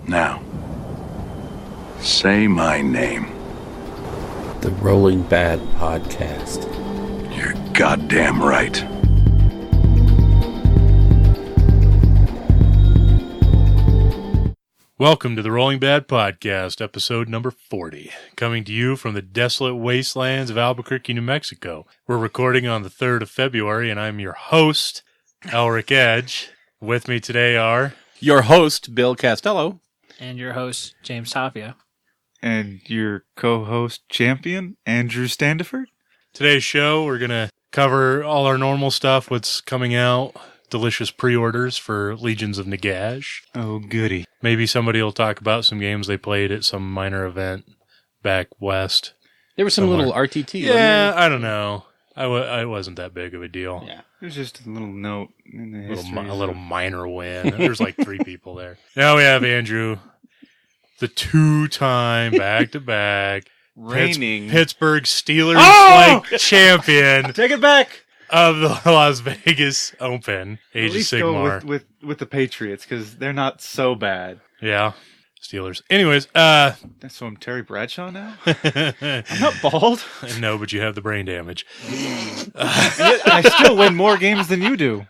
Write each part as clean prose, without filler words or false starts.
Now, say my name. The Rolling Bad Podcast. You're goddamn right. Welcome to the Rolling Bad Podcast, episode number 40, coming to you from the desolate wastelands of Albuquerque, New Mexico. We're recording on the 3rd of February, and I'm your host, Elric Edge. With me today are... Your host, Bill Costello. And your host, James Tapia. And your co-host champion, Andrew Standiford. Today's show, we're going to cover all our normal stuff, what's coming out, delicious pre-orders for Legions of Nagash. Oh, goody. Maybe somebody will talk about some games they played at some minor event back west. There was some somewhere. little RTT. Yeah, I don't know. I wasn't that big of a deal. Yeah. There's just a little note in the history. A little minor win. There's like 3 people there. Now we have Andrew, the 2-time back-to-back reigning Pittsburgh Steelers champion. Take it back of the Las Vegas Open. Age At least of Sigmar. go with the Patriots because they're not so bad. Yeah, Steelers. Anyways, So I'm Terry Bradshaw now. I'm not bald. No, but you have the brain damage. I still win more games than you do.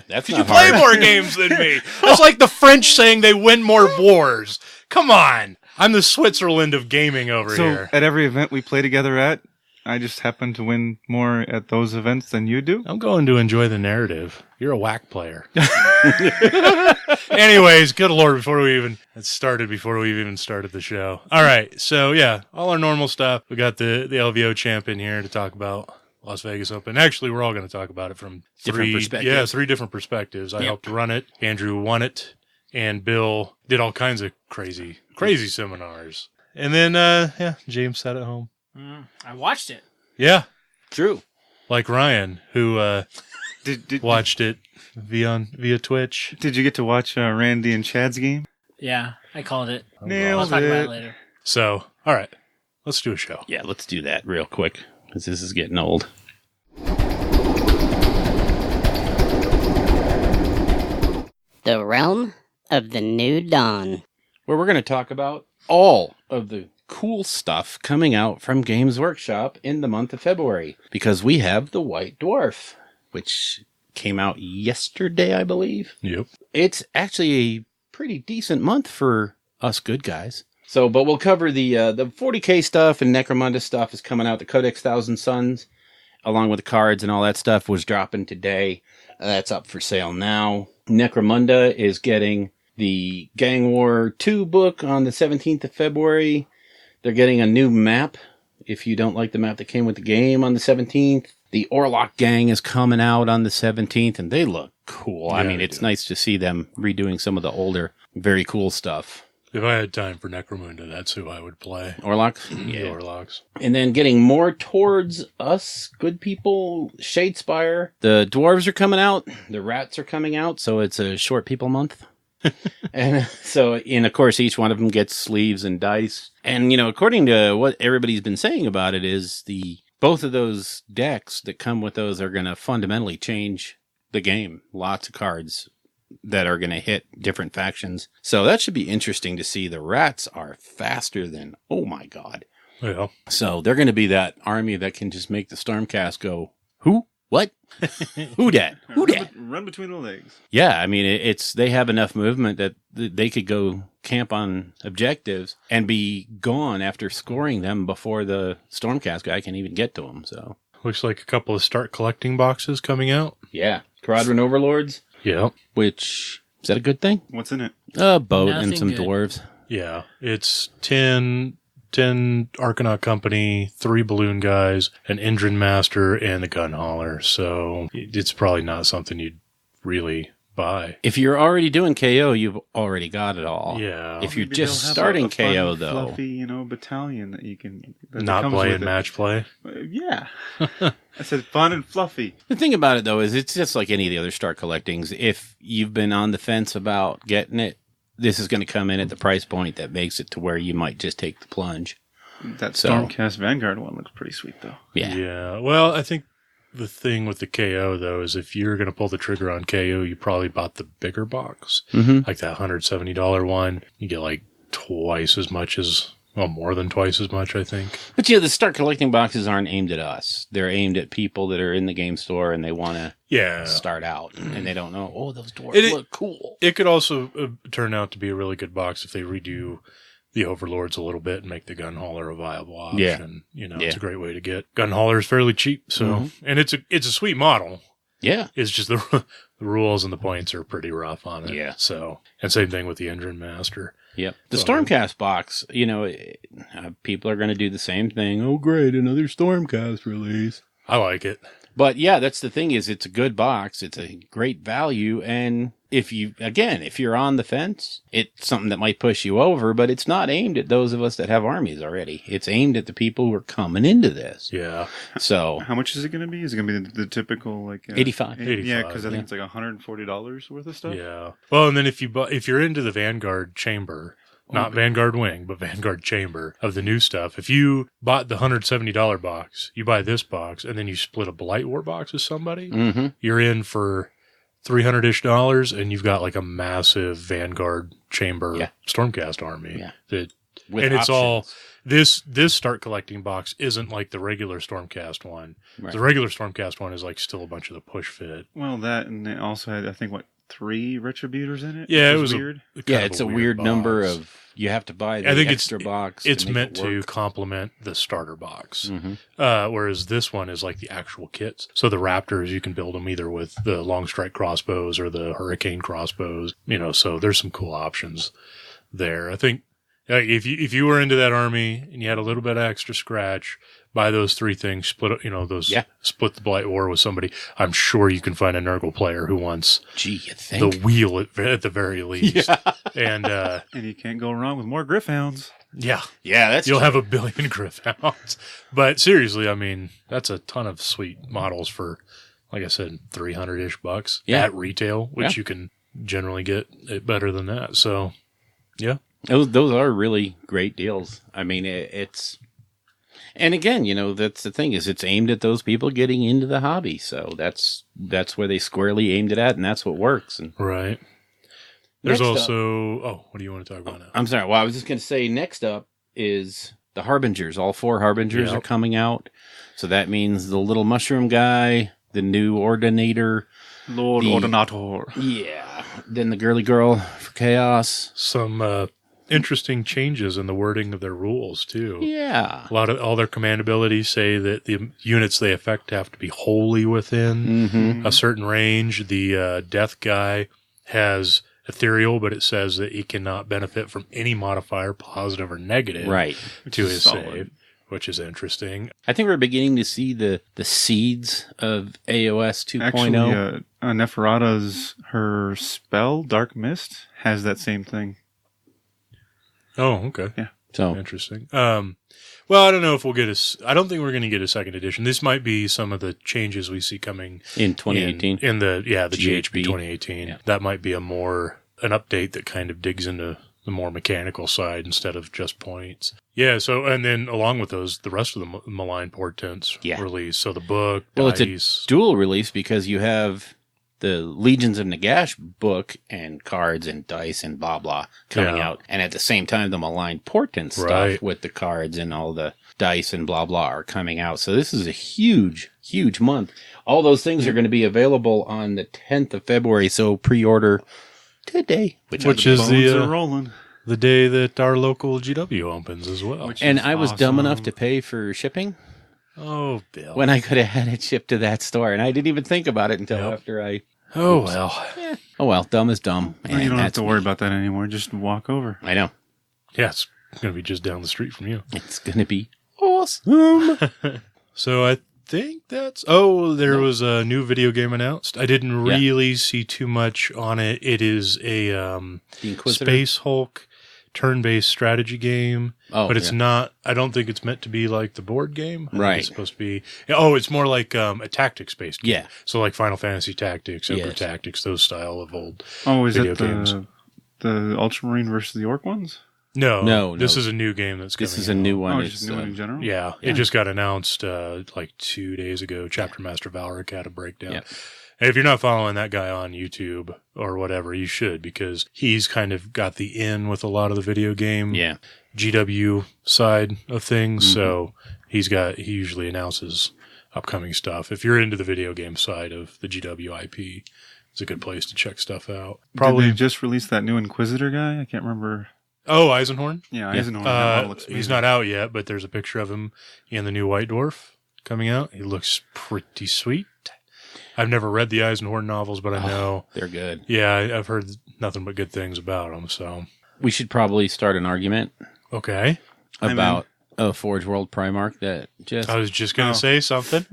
That's You not play hard. more games than me. That's like the French saying they win more wars. Come on. I'm the Switzerland of gaming over here. At every event we play together at, I just happen to win more at those events than you do. I'm going to enjoy the narrative. You're a whack player. Anyways, good Lord, before we even started the show. All right, so yeah, all our normal stuff. We got the LVO champion here to talk about Las Vegas Open. Actually, we're all going to talk about it from Different perspectives. Yeah, 3 different perspectives. I helped run it. Andrew won it, and Bill did all kinds of crazy seminars. And then, James sat at home. I watched it. Yeah, True. like Ryan, who Did watched it via Twitch. Did you get to watch Randy and Chad's game? Yeah, I called it. I'll Nailed talk about it. it later. So, all right, let's do a show. Yeah, let's do that real quick, because this is getting old. The Realm of the New Dawn. Where we're going to talk about all of the cool stuff coming out from Games Workshop in the month of February. Because we have The White Dwarf, which came out yesterday, I believe. Yep. It's actually a pretty decent month for us good guys. So, but we'll cover the 40k stuff, and Necromunda stuff is coming out. The Codex Thousand Suns, along with the cards and all that stuff, was dropping today. That's up for sale now. Necromunda is getting the Gang War 2 book on the 17th of February. They're getting a new map, if you don't like the map that came with the game, on the 17th. The Orlok Gang is coming out on the 17th, and they look cool. Yeah, I mean, it's nice to see them redoing some of the older, very cool stuff. If I had time for Necromunda, that's who I would play. Orloks? The Orlocks. And then getting more towards us, good people, Shadespire. The dwarves are coming out. The rats are coming out, so it's a short people month. And so, and of course, each one of them gets sleeves and dice. And, according to what everybody's been saying about it is both of those decks that come with those are going to fundamentally change the game. Lots of cards that are going to hit different factions. So that should be interesting to see. The rats are faster than, oh my God. Yeah. So they're going to be that army that can just make the Stormcast go, who? What? Who dat? Who dat? Run between the legs. Yeah, I mean, they have enough movement that they could go camp on objectives and be gone after scoring them before the Stormcast guy can even get to them. So Looks like a couple of start collecting boxes coming out. yeah, Quadrant Overlords. Yeah. Which, is that a good thing? What's in it? A boat and Nothing some good. dwarves. Yeah. It's 10 Arcanaut Company, 3 Balloon Guys, an Indran Master, and the Gun Hauler. So it's probably not something you'd really buy. If you're already doing KO, you've already got it all. Yeah. If you're Maybe just they'll have starting a fun, KO, though. fluffy, battalion that you can that Not comes playing with it. match play. Yeah, I said fun and fluffy. The thing about it, though, is it's just like any of the other start collectings. If you've been on the fence about getting it, this is going to come in at the price point that makes it to where you might just take the plunge. That So- Stormcast Vanguard one looks pretty sweet, though. Yeah. Yeah. Well, I think the thing with the KO, though, is if you're going to pull the trigger on KO, you probably bought the bigger box. Mm-hmm. Like that $170 one. You get like twice as much as, well, more than twice as much, I think. But the start collecting boxes aren't aimed at us. They're aimed at people that are in the game store and they want to start out. And they don't know, oh, those dwarves look cool. It could also turn out to be a really good box if they redo the Overlords a little bit and make the gun hauler a viable option. It's a great way to get gun haulers fairly cheap. So, and it's a sweet model. Yeah. It's just the rules and the points are pretty rough on it. Yeah. So, and same thing with the Engine Master. Yep. The Stormcast box, people are going to do the same thing. Oh, great, another Stormcast release. I like it. But yeah, that's the thing is it's a good box. It's a great value. And if you're on the fence, it's something that might push you over, but it's not aimed at those of us that have armies already. It's aimed at the people who are coming into this. Yeah. So how much is it going to be? Is it going to be the typical like 85? Yeah, because I think it's like $140 worth of stuff. Yeah. Well, and then if you're into the Vanguard chamber, not Vanguard Wing, but Vanguard Chamber of the new stuff. If you bought the $170 box, you buy this box, and then you split a Blight War box with somebody, you're in for $300-ish, and you've got like a massive Vanguard Chamber Stormcast army. Yeah. And it's all this start collecting box isn't like the regular Stormcast one. Right. The regular Stormcast one is like still a bunch of the push fit. Well, that, and it also had, I think, 3 Retributors in it? Yeah, it was weird. It's a weird number of, you have to buy the extra box. It's meant to complement the starter box. Whereas this one is like the actual kits. So the Raptors, you can build them either with the long strike crossbows or the Hurricane crossbows. So there's some cool options there. I think if you were into that army and you had a little bit of extra scratch, buy those 3 things, split the Blight War with somebody. I'm sure you can find a Nurgle player who wants you think? the wheel at the very least. Yeah. And you can't go wrong with more Gryph-hounds. Yeah. Yeah, you'll have a billion Gryph-hounds. But seriously, I mean, that's a ton of sweet models for, like I said, $300-ish at retail, which you can generally get it better than that. So, yeah. Those are really great deals. I mean, it's... And again, that's the thing is it's aimed at those people getting into the hobby. So that's where they squarely aimed it at, and that's what works. And right. There's also... what do you want to talk about now? I'm sorry. Well, I was just going to say next up is the Harbingers. All 4 Harbingers are coming out. So that means the little mushroom guy, the new Ordinator. Lord Ordinator. Yeah. Then the girly girl for Chaos. Some... interesting changes in the wording of their rules too. Yeah. All their command abilities say that the units they affect have to be wholly within a certain range. The death guy has ethereal, but it says that he cannot benefit from any modifier, positive or negative, to his save, which is interesting. I think we're beginning to see the seeds of AOS 2.0. Actually, Neferata's, her spell, Dark Mist, has that same thing. Oh, okay. Yeah. So interesting. Well, I don't know if we'll get I don't think we're going to get a second edition. This might be some of the changes we see coming in 2018. In the GHB 2018. Yeah. That might be an update that kind of digs into the more mechanical side instead of just points. Yeah. So, and then along with those, the rest of the Malign Portents release. So the book, dice. It's a dual release because you have the Legions of Nagash book and cards and dice and blah, blah coming out. And at the same time, the Malign Portent stuff with the cards and all the dice and blah, blah are coming out. So this is a huge, huge month. All those things are going to be available on the 10th of February. So pre-order today. Which is the day that our local GW opens as well. And I was dumb enough to pay for shipping. Oh, Bill. When I could have had it shipped to that store. And I didn't even think about it until after I... Oh, well. Yeah. Oh, well. Dumb is dumb. Well, you don't have to worry about that anymore. Just walk over. I know. Yeah, it's going to be just down the street from you. It's going to be awesome. So I think that's... Oh, there was a new video game announced. I didn't really see too much on it. It is a Space Hulk turn-based strategy game, but it's not. I don't think it's meant to be like the board game. I think it's supposed to be. It's more like a tactics-based game. Yeah. So like Final Fantasy Tactics, Emperor Tactics, those style of old. Oh, is video it games. The Ultramarine versus the Orc ones? No. This is a new game that's coming This is a new one. Oh, It's, just new one in general? Yeah, it just got announced like 2 days ago. Chapter Master Valric had a breakdown. Yep. And if you're not following that guy on YouTube or whatever, you should, because he's kind of got the in with a lot of the video game yeah. GW side of things. So he usually announces upcoming stuff. If you're into the video game side of the GW IP, it's a good place to check stuff out. Probably just released that new Inquisitor guy. I can't remember. Oh, Eisenhorn? Yeah, Eisenhower. That model looks He's amazing. not out yet, but there's a picture of him in the new White Dwarf coming out. He looks pretty sweet. I've never read the Eisenhorn novels, but I know. They're good. Yeah, I've heard nothing but good things about them. So, We should probably start an argument okay. about a Forge World Primarch that just... I was just going to say something.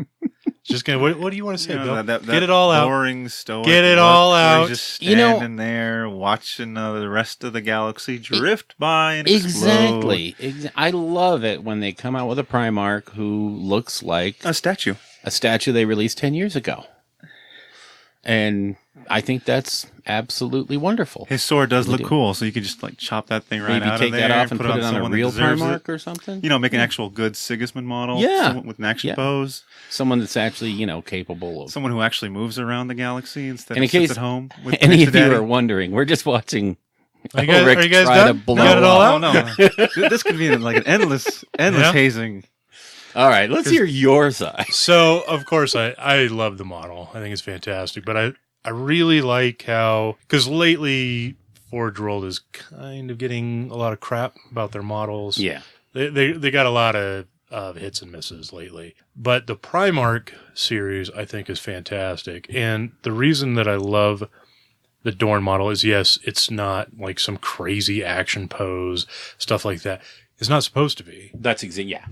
What do you want to say, You know, Bill? that Get it all out. boring stoic Get it look all where out. He's just You know- standing there watching the rest of the galaxy drift by and Exactly. explode. I love it when they come out with a Primarch who looks like A statue. a statue they released 10 years ago. And I think that's absolutely wonderful. His sword does We look do. cool, so you could just like chop that thing right Maybe out take of there that off and put it on a someone that real deserves Primarch it. or something. You know, make an actual good Sigismund model. Yeah. Someone with an action Yeah. pose. Someone that's actually, capable of... Someone who actually moves around the galaxy instead In of case sits at home. With Any next of to you Daddy. are wondering, we're just watching Are you guys, Rick are you guys try done? to blow You got it all out? No. This could be like an endless Yeah. hazing. All right, let's hear your side. So, of course, I love the model. I think it's fantastic. But I really like how... Because lately, Forge World is kind of getting a lot of crap about their models. Yeah. They got a lot of hits and misses lately. But the Primarch series, I think, is fantastic. And the reason that I love the Dorn model is, yes, it's not like some crazy action pose, stuff like that. It's not supposed to be. That's yeah.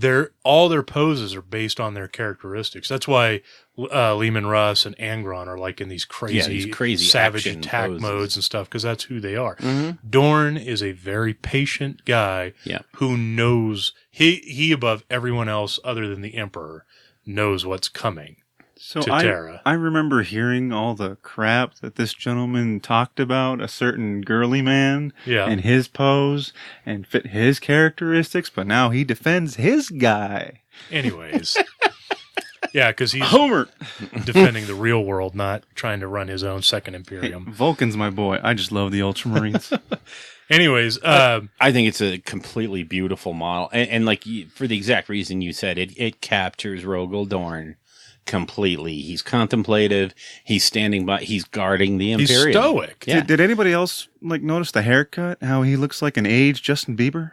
All their poses are based on their characteristics. That's why Lehman Russ and Angron are like in these crazy savage action attack poses. modes and stuff, because that's who they are. Mhm. Dorn is a very patient guy Yeah. who knows he above everyone else other than the Emperor knows what's coming. So To Terra. I remember hearing all the crap that this gentleman talked about a certain girly man Yeah. and his pose and fit his characteristics, but now he defends his guy. Anyways. Yeah, because he's Homer! defending the real world, not trying to run his own second Hey, Imperium. Vulcan's my boy. I just love the Ultramarines. Anyways, I think it's a completely beautiful model, and like for the exact reason you said, it captures Rogel Dorn completely. He's contemplative. He's standing by. He's guarding the he's Imperium. stoic. Yeah. Did anybody else like notice the haircut? How he looks like an aged Justin Bieber?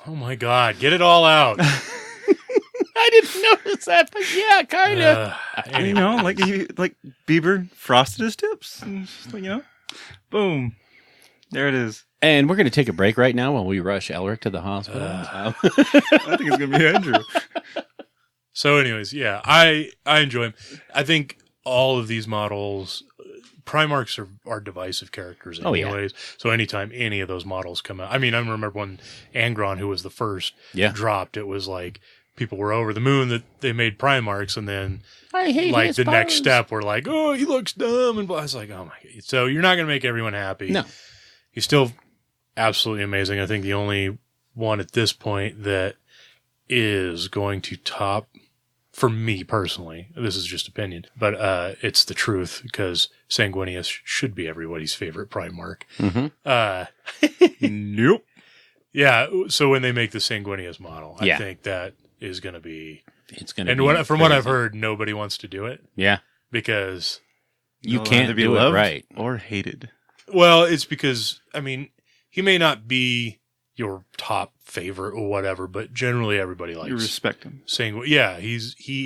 Oh my God, get it all out. I didn't notice that, but yeah, kind of. You know, like Bieber frosted his tips. And just, boom. There it is. And we're going to take a break right now while we rush Elric to the hospital. I think it's going to be Andrew. So anyways, yeah, I enjoy him. I think all of these models, Primarchs are divisive characters Oh, yeah. anyways. So anytime any of those models come out, I mean, I remember when Angron, who was the first, Yeah. dropped, it was like people were over the moon that they made Primarchs, and then I hate like his the next pose. step were like, oh, he looks dumb, and I was like, oh my God. So you're not going to make everyone happy. No. He's still absolutely amazing. I think the only one at this point that is going to top, for me personally, this is just opinion, but it's the truth, because Sanguinius should be everybody's favorite Primarch. Mm-hmm. Nope. Yeah, so when they make the Sanguinius model, Yeah. I think that is going to be... It's going to And be from what I've crazy. heard, nobody wants to do it, Yeah. because... You They'll can't either be do it loved right. or hated. Well, it's because, I mean, he may not be your top favorite or whatever, but generally everybody likes You respect him. saying, yeah, he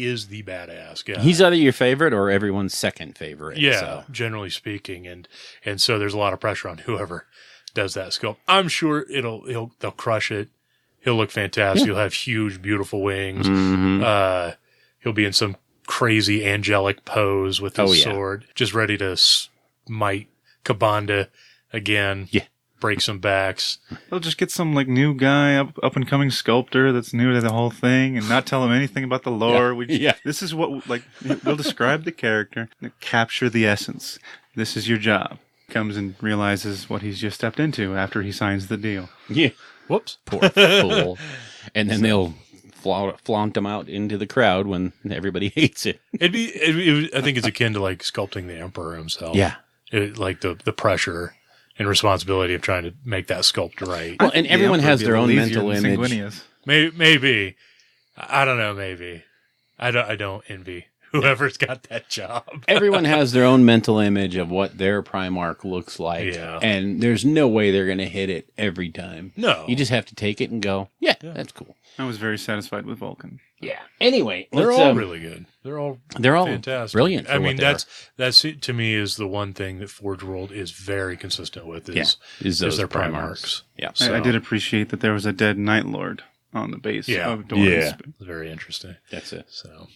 is the badass guy. He's either your favorite or everyone's second favorite. yeah, So. generally speaking, and so there's a lot of pressure on whoever does that sculpt. I'm sure they'll crush it. He'll look fantastic. He'll have huge, beautiful wings. Mhm. He'll be in some crazy angelic pose with his sword, just ready to smite Kabanda again. Yeah. Break some backs. They'll just get some like new guy, up and coming sculptor that's new to the whole thing, and not tell him anything about the lore. Yeah. This is what we'll describe the character, capture the essence. This is your job. comes and realizes what he's just stepped into after he signs the deal. Yeah. Whoops. Poor fool. And then they'll flaunt him out into the crowd when everybody hates it. I think it's akin to like sculpting the emperor himself. Yeah. Like the pressure and responsibility of trying to make that sculpt right. Well, and everyone has their own mental image. Sanguinius. Maybe. I don't know. Maybe. I don't envy whoever's got that job. Everyone has their own mental image of what their Primarch looks like. Yeah. And there's no way they're going to hit it every time. No. You just have to take it and go, yeah. That's cool. I was very satisfied with Vulcan. Yeah. Anyway, They're all really good. They're all fantastic. Brilliant. I mean, that's to me is the one thing that Forge World is very consistent with is their Primarchs. Yeah. I did appreciate that there was a dead Night Lord on the base of Doors. Yeah. Very interesting. That's it. So.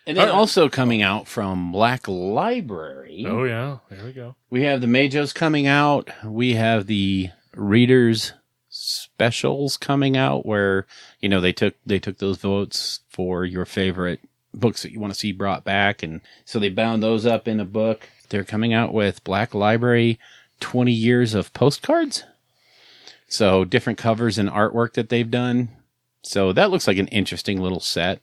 And then also coming out from Black Library. Oh, yeah. There we go. We have the Majos coming out. We have the Readers Specials coming out where, they took those votes for your favorite books that you want to see brought back. And so they bound those up in a book. They're coming out with Black Library 20 years of postcards. So different covers and artwork that they've done. So that looks like an interesting little set.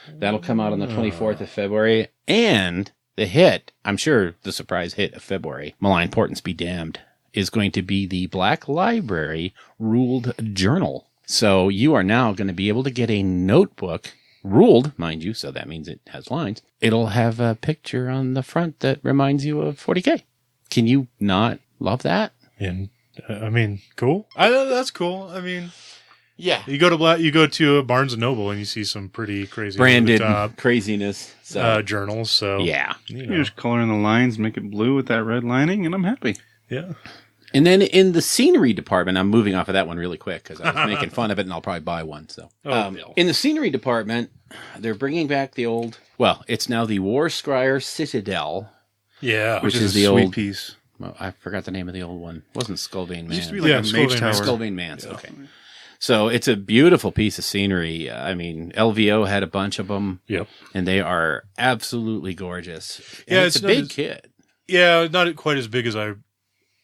That'll come out on the 24th of February. And the hit, I'm sure the surprise hit of February, Malign Portents Be Damned, is going to be the Black Library Ruled Journal. So you are now going to be able to get a notebook, ruled, mind you, so that means it has lines. It'll have a picture on the front that reminds you of 40K. Can you not love that? And, I mean, cool. That's cool. I mean... Yeah. You go to a Barnes & Noble and you see some pretty crazy branded craziness. journals. So you just color in the lines, make it blue with that red lining, and I'm happy. Yeah. And then in the scenery department, I'm moving off of that one really quick because I was making fun of it, and I'll probably buy one. So, in the scenery department, they're bringing back the old. Well, it's now the War Scryer Citadel. Yeah, which is the a sweet old piece. Well, I forgot the name of the old one. It wasn't Skullbane Man. It used to be like a mage tower. Skullbane Man's. Okay. So it's a beautiful piece of scenery. I mean, LVO had a bunch of them. Yep. And they are absolutely gorgeous. And yeah, it's a big kit. Yeah, not quite as big as I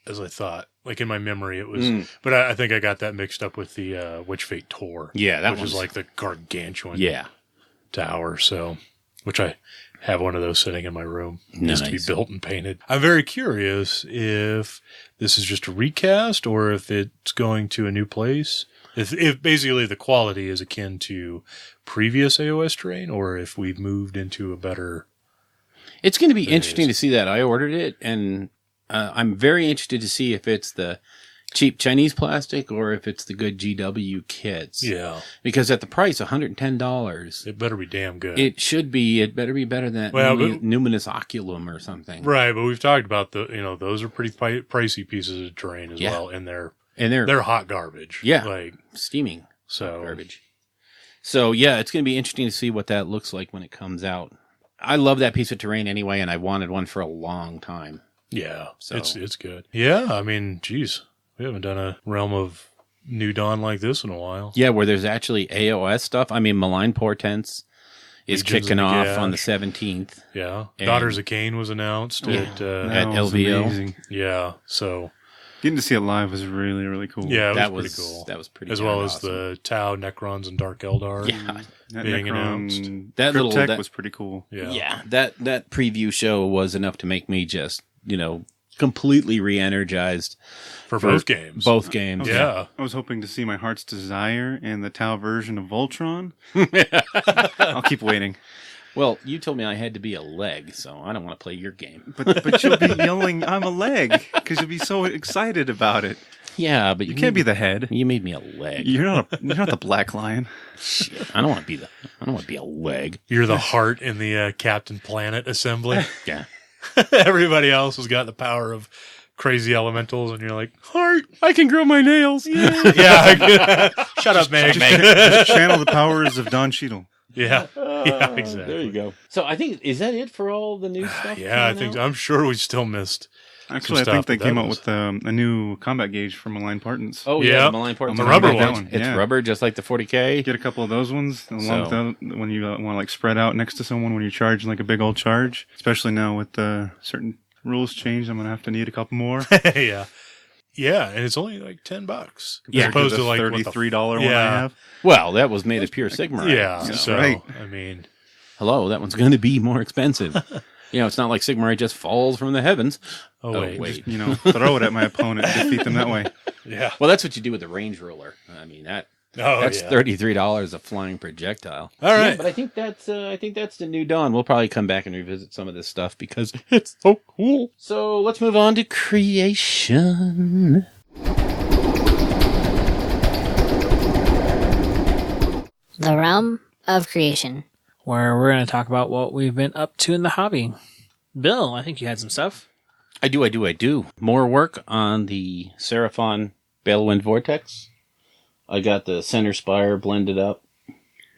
thought. Like in my memory, it was. But I think I got that mixed up with the Witch Fate Tour. Yeah, that which was like the gargantuan. Yeah. Tower. So, which I have one of those sitting in my room. Nice. Just to be built and painted. I'm very curious if this is just a recast or if it's going to a new place. If basically the quality is akin to previous AOS terrain, or if we've moved into a better... It's going to be interesting to see that. I ordered it, and I'm very interested to see if it's the cheap Chinese plastic or if it's the good GW kits. Yeah. Because at the price, $110... It better be damn good. It should be. It better be better than that Numinous Oculum or something. Right, but we've talked about those are pretty pricey pieces of terrain as well, and they're hot garbage. Yeah, like steaming hot garbage. So yeah, it's going to be interesting to see what that looks like when it comes out. I love that piece of terrain anyway, and I wanted one for a long time. Yeah, so it's good. Yeah, I mean, geez, we haven't done a Realm of New Dawn like this in a while. Yeah, where there's actually AOS stuff. I mean, Malign Portents is kicking off on the 17th. Yeah, Daughters of Cain was announced at LVO. Amazing. Yeah, so. Getting to see it live was really, really cool. Yeah, that was pretty cool. That was pretty as well as awesome. the Tau, Necrons, and Dark Eldar being Necron, announced. That little tech was pretty cool. Yeah, that preview show was enough to make me just, completely re-energized. For both games. Both games. Yeah. I was hoping to see my heart's desire and the Tau version of Voltron. I'll keep waiting. Well, you told me I had to be a leg, so I don't want to play your game. But you'll be yelling, I'm a leg, because you'll be so excited about it. Yeah, but you can't be the head. You made me a leg. You're not the Black Lion. Shit, I don't want to be a leg. You're the heart in the Captain Planet assembly. Yeah. Everybody else has got the power of crazy elementals, and you're like, heart, I can grow my nails. Yeah. Shut up, Meg. Just channel the powers of Don Cheadle. Yeah. Yeah, exactly. There you go. So I think, is that it for all the new stuff? Yeah, I think I'm sure we still missed. Actually, I think they came out with a new combat gauge for Malign Portents. Oh, yeah, the Malign Portents. The rubber one. It's rubber, just like the 40K. Get a couple of those ones, along with when you want to spread out next to someone when you're charging like a big old charge. Especially now with certain rules change, I'm going to have to need a couple more. Yeah. Yeah, and it's only like $10. Yeah, As opposed to like $33 one Yeah. I have. Well, that was made of pure Sigmar. Yeah, So, so right. I mean, hello, that one's going to be more expensive. It's not like Sigmar just falls from the heavens. oh wait. You know, throw it at my opponent and defeat them that way. Yeah. Well, that's what you do with the range ruler. I mean, that's yeah. $33 a flying projectile. All right. Yeah, but I think that's the new dawn. We'll probably come back and revisit some of this stuff because it's so cool. So let's move on to creation. The realm of creation. Where we're going to talk about what we've been up to in the hobby. Bill, I think you had some stuff. I do. More work on the Seraphon Balewind Vortex. I got the center spire blended up.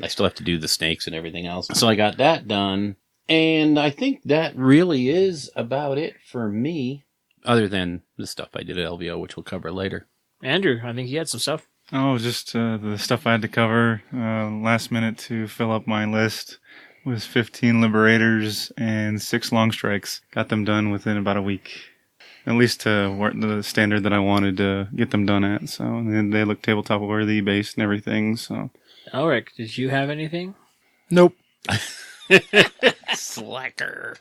I still have to do the snakes and everything else. So I got that done. And I think that really is about it for me, other than the stuff I did at LVO, which we'll cover later. Andrew, I think you had some stuff. Oh, just the stuff I had to cover last minute to fill up my list was 15 Liberators and 6 Long Strikes. Got them done within about a week. At least to the standard that I wanted to get them done at. So and they look tabletop worthy, based and everything. So Elric, did you have anything? Nope. Slacker.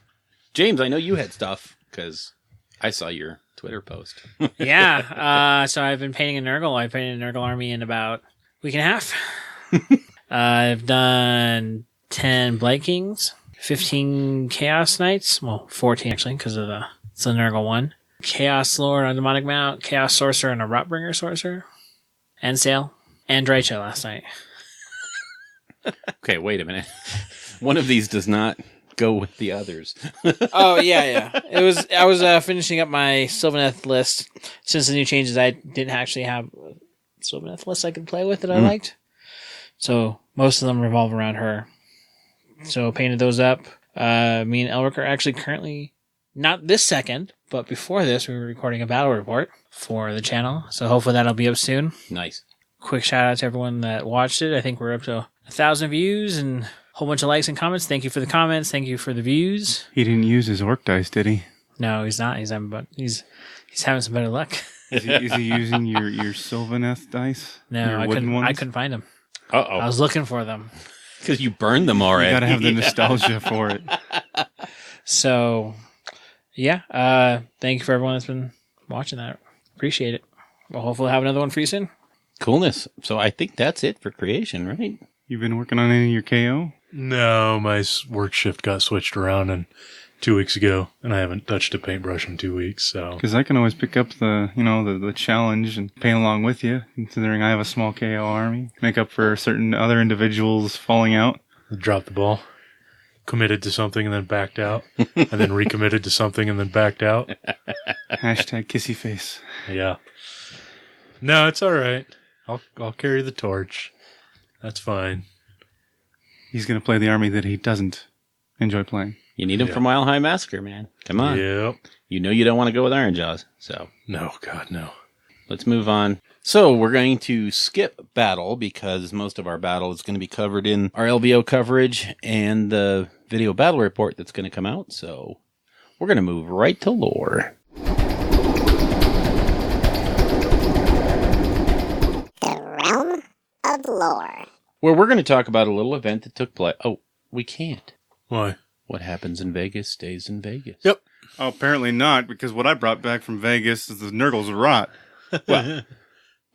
James, I know you had stuff because I saw your Twitter post. Yeah. So I've been painting a Nurgle. I painted a Nurgle army in about a week and a half. I've done 10 Blight Kings, 15 Chaos Knights. Well, 14 actually, because it's a Nurgle one. Chaos Lord on Demonic Mount, Chaos Sorcerer, and a Rotbringer Sorcerer. And Sail. And Drycha last night. Okay, wait a minute. One of these does not go with the others. Oh, yeah. I was finishing up my Sylvaneth list. Since the new changes, I didn't actually have a Sylvaneth list I could play with that I liked. So most of them revolve around her. So painted those up. Me and Elric are actually currently, not this second, but before this, we were recording a battle report for the channel. So hopefully that'll be up soon. Nice. Quick shout out to everyone that watched it. I think we're up to 1,000 views and a whole bunch of likes and comments. Thank you for the comments. Thank you for the views. he didn't use his orc dice, did he? No, he's not. He's having some better luck. Is he using your Sylvaneth dice? No, your I wooden ones? couldn't find them. Uh-oh. I was looking for them. Because you burned them already. You gotta have the nostalgia for it. So, yeah. Thank you for everyone that's been watching that. Appreciate it. We'll hopefully have another one for you soon. Coolness. So I think that's it for creation, right? You've been working on any of your KO? No, my work shift got switched around 2 weeks ago, and I haven't touched a paintbrush in 2 weeks, so. Because I can always pick up the challenge and paint along with you, considering I have a small KO army. Make up for certain other individuals falling out. Dropped the ball. Committed to something and then backed out. And then recommitted to something and then backed out. Hashtag kissy face. Yeah. No, it's all right. I'll carry the torch. That's fine. He's going to play the army that he doesn't enjoy playing. You need them for Mile High Massacre, man. Come on. Yep. You know you don't want to go with Iron Jaws. So No, God, no. let's move on. So we're going to skip battle because most of our battle is going to be covered in our LVO coverage and the video battle report that's going to come out. So we're going to move right to lore. The realm of lore. Where we're going to talk about a little event that took place. Oh, we can't. Why? What happens in Vegas stays in Vegas. Yep. Oh, apparently not, because what I brought back from Vegas is the Nurgles rot. Well,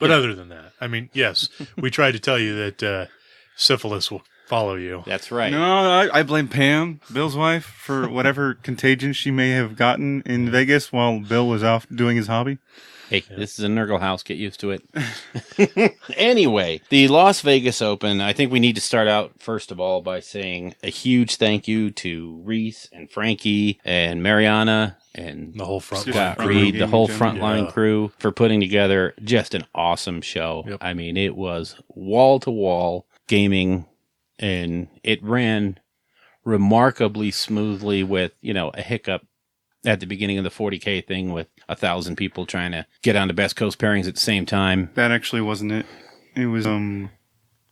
but other than that, I mean, yes, we tried to tell you that syphilis will follow you. That's right. No, I blame Pam, Bill's wife, for whatever contagion she may have gotten in Vegas while Bill was off doing his hobby. Hey, this is a Nurgle house. Get used to it. Anyway, the Las Vegas Open, I think we need to start out, first of all, by saying a huge thank you to Reese and Frankie and Mariana and The whole front Scott line. Reed, the whole Yeah. frontline crew, for putting together just an awesome show. Yep. I mean, it was wall-to-wall gaming, and it ran remarkably smoothly with, a hiccup at the beginning of the 40K thing with 1,000 people trying to get onto Best Coast pairings at the same time. That actually wasn't it. It was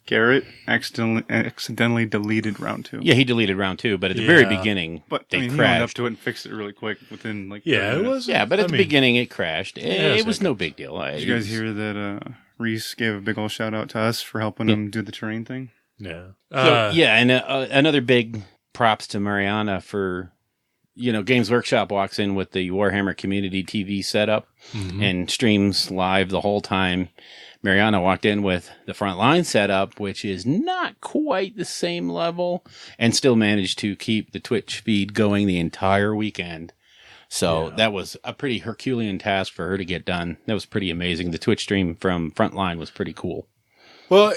Garrett accidentally deleted round 2. Yeah, he deleted round 2, but at the very beginning, But they he went up crashed. to it and fixed it really quick within like 30 Yeah, it minutes. was. Yeah, but at the beginning it crashed. It was okay. no big deal. Did you guys hear that Reese gave a big old shout out to us for helping him do the terrain thing? Yeah. And another big props to Mariana for, Games Workshop walks in with the Warhammer Community TV setup and streams live the whole time. Mariana walked in with the Frontline setup, which is not quite the same level, and still managed to keep the Twitch feed going the entire weekend. So that was a pretty Herculean task for her to get done. That was pretty amazing. The Twitch stream from Frontline was pretty cool. Well,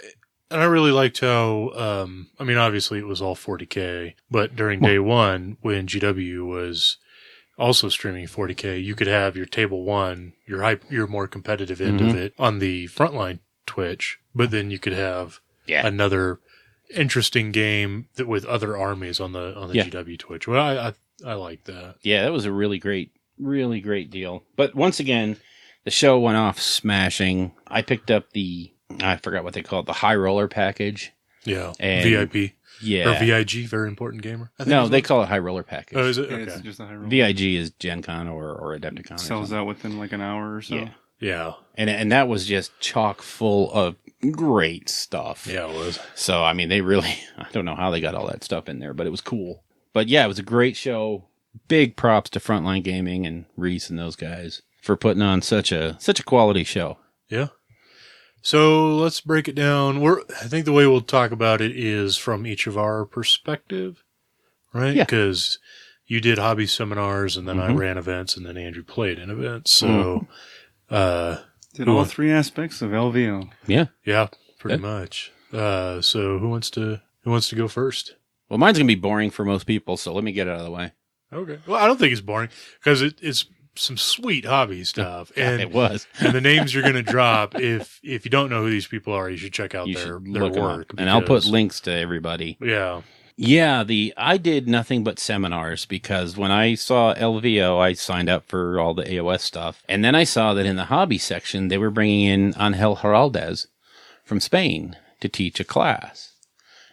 and I really liked how, obviously it was all 40K, but during day one, when GW was also streaming 40K, you could have your table 1, your more competitive end of it on the Frontline Twitch, but then you could have another interesting game with other armies on the GW Twitch. Well, I like that. Yeah, that was a really great deal. But once again, the show went off smashing. I picked up I forgot what they call it, the High Roller package. Yeah, and VIP. Yeah. Or VIG, Very Important Gamer. No, they call it High Roller package. Oh, is it? Yeah, Okay. it's just a high roll. VIG is Gen Con or Adepticon. Sells out within like an hour or so. Yeah. Yeah. And that was just chock full of great stuff. Yeah, it was. So, they really, I don't know how they got all that stuff in there, but it was cool. But yeah, it was a great show. Big props to Frontline Gaming and Reese and those guys for putting on such a quality show. Yeah. So let's break it down. I think the way we'll talk about it is from each of our perspective, right? Yeah. Because you did hobby seminars, and then I ran events, and then Andrew played in events. So, did all 3 aspects of LVO. Yeah, pretty much. So who wants to go first? Well, mine's gonna be boring for most people, so let me get it out of the way. Okay. Well, I don't think it's boring because it's some sweet hobby stuff, and it was. and the names you're going to drop. If you don't know who these people are, you should check out their work. And I'll put links to everybody. Yeah. Yeah, I did nothing but seminars because when I saw LVO, I signed up for all the AOS stuff. And then I saw that in the hobby section, they were bringing in Angel Heraldez from Spain to teach a class.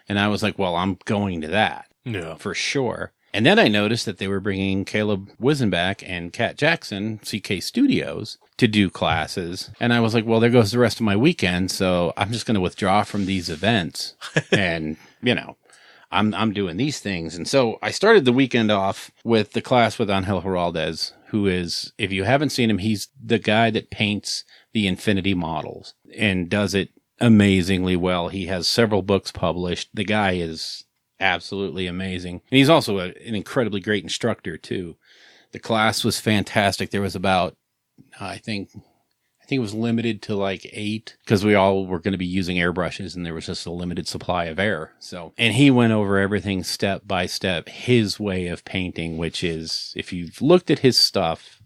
And I was like, well, I'm going to that. Yeah. For sure. And then I noticed that they were bringing Caleb Wisenbach and Kat Jackson, CK Studios, to do classes. And I was like, well, there goes the rest of my weekend. So I'm just going to withdraw from these events. And, I'm doing these things. And so I started the weekend off with the class with Angel Heraldez, who is, if you haven't seen him, he's the guy that paints the Infinity models and does it amazingly well. He has several books published. The guy is absolutely amazing. And he's also an incredibly great instructor, too. The class was fantastic. There was about, I think it was limited to like 8 because we all were going to be using airbrushes and there was just a limited supply of air. So, and he went over everything step by step, his way of painting, which is, if you've looked at his stuff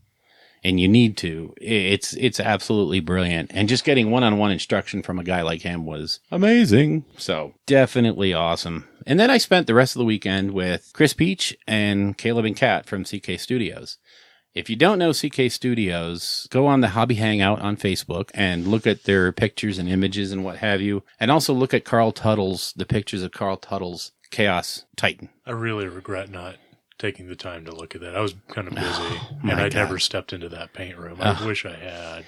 and you need to, it's absolutely brilliant. And just getting one-on-one instruction from a guy like him was amazing. So definitely awesome. And then I spent the rest of the weekend with Chris Peach and Caleb and Kat from CK Studios. If you don't know CK Studios, go on the Hobby Hangout on Facebook and look at their pictures and images and what have you. And also look at the pictures of Carl Tuttle's Chaos Titan. I really regret not taking the time to look at that. I was kind of busy, and I never stepped into that paint room. I wish I had.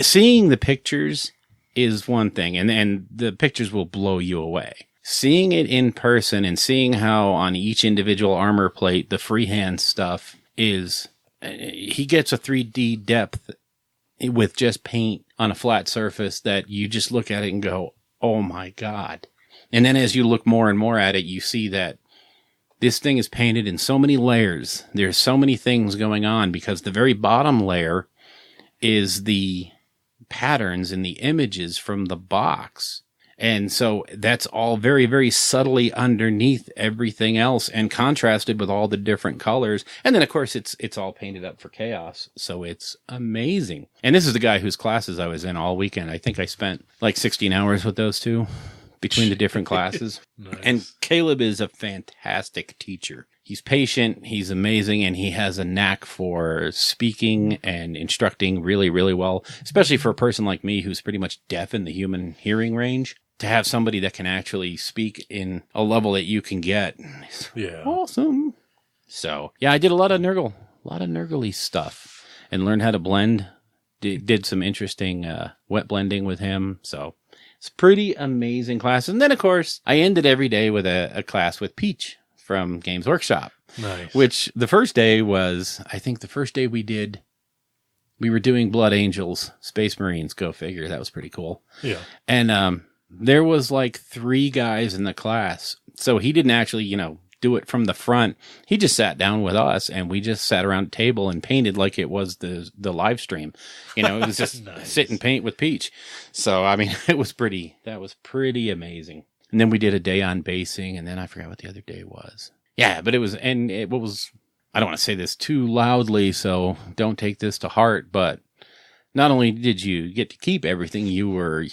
Seeing the pictures is one thing, and the pictures will blow you away. Seeing it in person and seeing how on each individual armor plate the freehand stuff is... He gets a 3D depth with just paint on a flat surface that you just look at it and go, oh my God. And then as you look more and more at it, you see that this thing is painted in so many layers. There's so many things going on because the very bottom layer is the patterns and the images from the box. And so that's all very, very subtly underneath everything else and contrasted with all the different colors. And then, of course, it's all painted up for chaos. So it's amazing. And this is the guy whose classes I was in all weekend. I think I spent like 16 hours with those two between the different classes. Nice. And Caleb is a fantastic teacher. He's patient, he's amazing, and he has a knack for speaking and instructing really, really well, especially for a person like me who's pretty much deaf in the human hearing range. To have somebody that can actually speak in a level that you can get. Yeah. Awesome. So, yeah, I did a lot of Nurgle-y stuff and learned how to blend. Did some interesting wet blending with him. So, it's pretty amazing class. And then, of course, I ended every day with a class with Peach from Games Workshop. Nice. Which the first day was, I think the first day we were doing Blood Angels, Space Marines, go figure. That was pretty cool. Yeah. And there was like 3 guys in the class. So he didn't actually, do it from the front. He just sat down with us and we just sat around a table and painted like it was the live stream. It was just Nice. sit and paint with Peach. So, I mean, that was pretty amazing. And then we did a day on basing, and then I forgot what the other day was. Yeah, but I don't want to say this too loudly, so don't take this to heart, but not only did you get to keep everything you were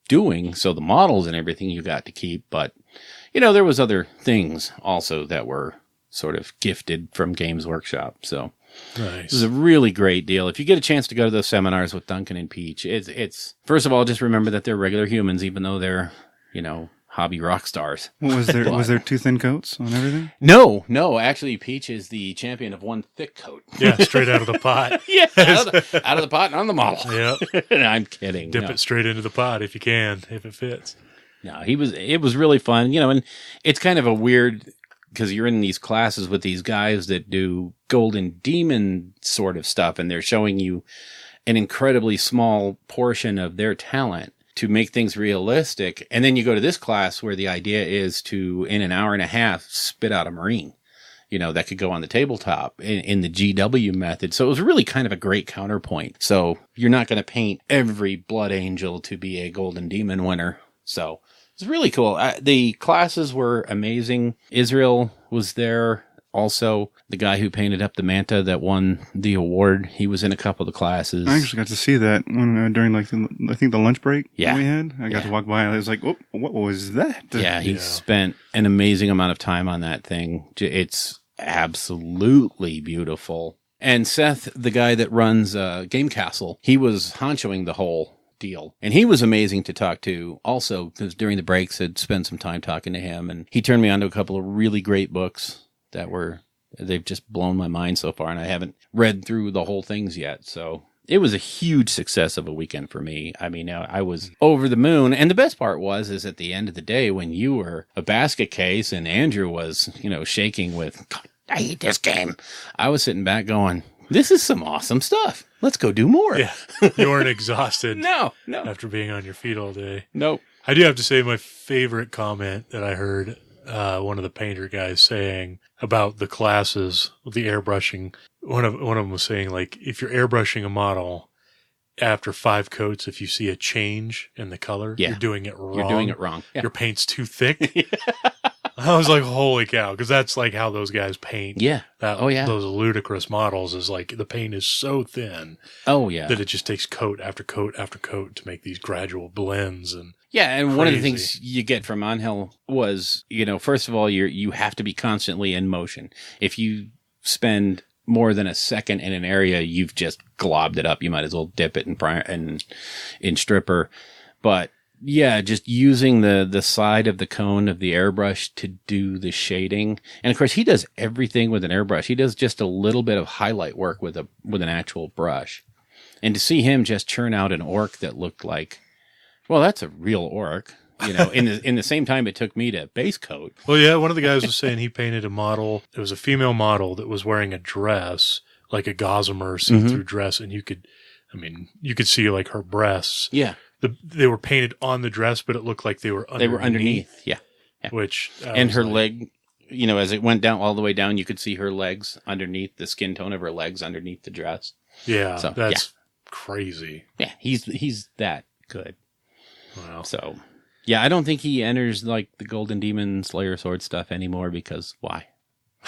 doing, so the models and everything you got to keep, but, there was other things also that were sort of gifted from Games Workshop, so Nice. this is a really great deal. If you get a chance to go to those seminars with Duncan and Peach, it's first of all, just remember that they're regular humans, even though they're, hobby rock stars. Was there 2 thin coats on everything? No, actually, Peach is the champion of 1 thick coat. Yeah, straight out of the pot. Yeah, out of the pot and on the model. Yeah. I'm kidding. Dip No. it straight into the pot if you can, if it fits. No, it was really fun, and it's kind of a weird, because you're in these classes with these guys that do Golden Demon sort of stuff, and they're showing you an incredibly small portion of their talent to make things realistic. And then you go to this class where the idea is to, in an hour and a half, spit out a Marine, that could go on the tabletop in the GW method. So it was really kind of a great counterpoint. So you're not going to paint every Blood Angel to be a Golden Demon winner. So it's really cool. The classes were amazing. Israel was there. Also, the guy who painted up the Manta that won the award, he was in a couple of the classes. I actually got to see that during I think the lunch break Yeah. we had. I got to walk by and I was like, "Oh, what was that?" Yeah, he Yeah. spent an amazing amount of time on that thing. It's absolutely beautiful. And Seth, the guy that runs Game Castle, he was honchoing the whole deal. And he was amazing to talk to also, because during the breaks I'd spent some time talking to him, and he turned me on to a couple of really great books they've just blown my mind so far, and I haven't read through the whole things yet. So it was a huge success of a weekend for me. I mean, I was over the moon. And the best part is at the end of the day, when you were a basket case and Andrew was, shaking with, "God, I hate this game," I was sitting back going, "This is some awesome stuff. Let's go do more." Yeah. You weren't exhausted No. after being on your feet all day. Nope. I do have to say my favorite comment that I heard one of the painter guys saying about the classes with the airbrushing. One of them was saying, like, if you're airbrushing a model after 5 coats, if you see a change in the color, Yeah. you're doing it wrong. You're doing it wrong. Yeah. Your paint's too thick. I was like, holy cow, because that's like how those guys paint. Yeah. Oh, yeah. Those ludicrous models is like the paint is so thin Oh, yeah. that it just takes coat after coat after coat to make these gradual blends. And Yeah, and one of the Crazy. things you get from Angel was, first of all, you have to be constantly in motion. If you spend more than a second in an area, you've just globbed it up. You might as well dip it in stripper. But yeah, just using the side of the cone of the airbrush to do the shading. And of course, he does everything with an airbrush. He does just a little bit of highlight work with an actual brush. And to see him just churn out an orc that looked like, well, that's a real orc, in the same time it took me to base coat. well, yeah, one of the guys was saying he painted a model. It was a female model that was wearing a dress, like a gossamer see-through dress. And you could see like her breasts. Yeah. They were painted on the dress, but it looked like they were underneath. They were underneath. Yeah. Which And was her like, leg, as it went down all the way down, you could see her legs underneath, the skin tone of her legs underneath the dress. Yeah, So, that's crazy. Yeah, he's that good. Wow. So, yeah, I don't think he enters like the Golden Demon Slayer Sword stuff anymore, because why?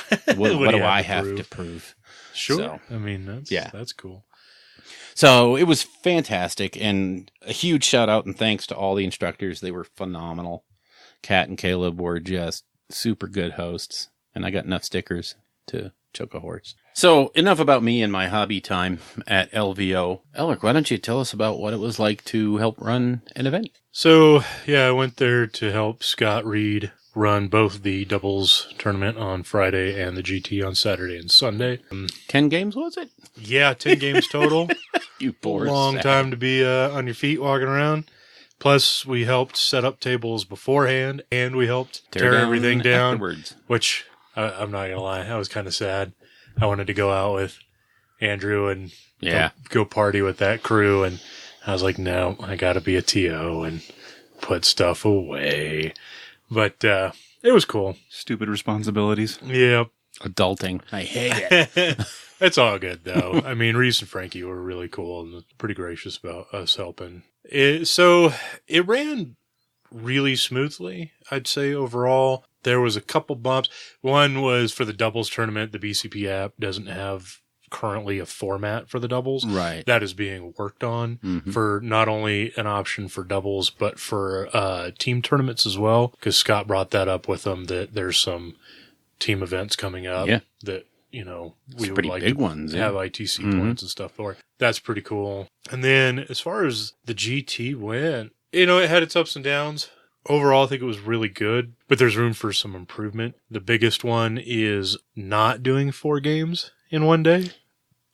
What do do you I have to have to prove? prove? Sure. So, I mean, that's cool. So it was fantastic, and a huge shout out and thanks to all the instructors. They were phenomenal. Kat and Caleb were just super good hosts. And I got enough stickers to choke a horse. So enough about me and my hobby time at LVO. Elric, why don't you tell us about what it was like to help run an event? So, yeah, I went there to help Scott Reed run both the doubles tournament on Friday and the GT on Saturday and Sunday. 10 games, was it? Yeah, 10 games total. You poor Long sap. time to be on your feet walking around. Plus, we helped set up tables beforehand, and we helped tear everything down, afterwards. which I'm not going to lie, I was kind of sad. I wanted to go out with Andrew and go party with that crew, and I was like, no, I got to be a TO and put stuff away. But it was cool. Stupid responsibilities. Yeah. Adulting. I hate it. It's all good, though. I mean, Reese and Frankie were really cool and pretty gracious about us helping. So it ran really smoothly, I'd say, overall. There was a couple bumps. One was for the doubles tournament. The BCP app doesn't have currently a format for the doubles. Right. That is being worked on for not only an option for doubles, but for team tournaments as well. Because Scott brought that up with them that there's some team events coming up that, you know, we would like big to ones, have ITC points and stuff for. That's pretty cool. And then as far as the GT went, you know, it had its ups and downs. Overall, I think it was really good, but there's room for some improvement. The biggest one is not doing 4 games in one day.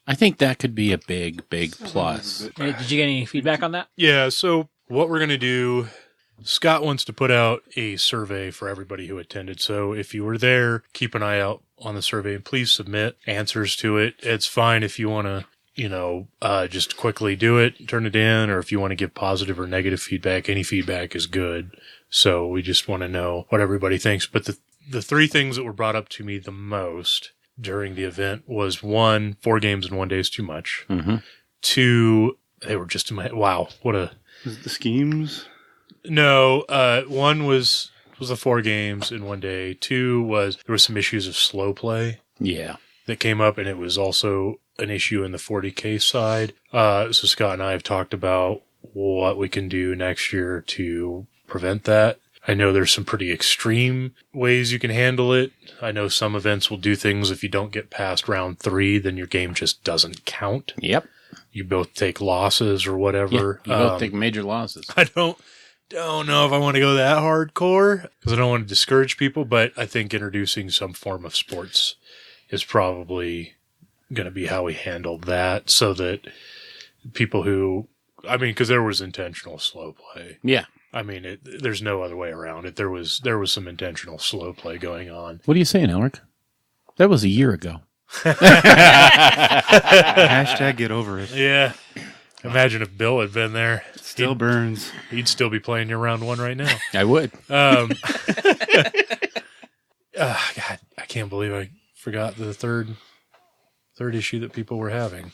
I think that could be a big, big plus. Hey, did you get any feedback on that? Yeah, so what we're going to do, Scott wants to put out a survey for everybody who attended. So if you were there, keep an eye out on the survey and please submit answers to it. It's fine if you want to, you know, just quickly do it, turn it in, or if you want to give positive or negative feedback, any feedback is good. So we just want to know what everybody thinks. But the 3 things that were brought up to me the most during the event was 1, 4 games in one day is too much. 2, they were just in my head. Wow, what a... Was it the schemes? No, 1 was the 4 games in one day. 2 was there were some issues of slow play. Yeah. That came up, and it was also an issue in the 40K side. So Scott and I have talked about what we can do next year to prevent that. I know there's some pretty extreme ways you can handle it. I know some events will do things if you don't get past round 3, then your game just doesn't count. Yep. You both take losses or whatever. Yeah, you both take major losses. I don't know if I want to go that hardcore because I don't want to discourage people, but I think introducing some form of sports is probably going to be how we handle that so that people who, I mean, because there was intentional slow play. Yeah. I mean, there's no other way around it. There was some intentional slow play going on. What are you saying, Elric? That was a year ago. Hashtag get over it. Yeah. Imagine if Bill had been there. Still burns. He'd still be playing your round 1 right now. I would. God, I can't believe I forgot the third issue that people were having.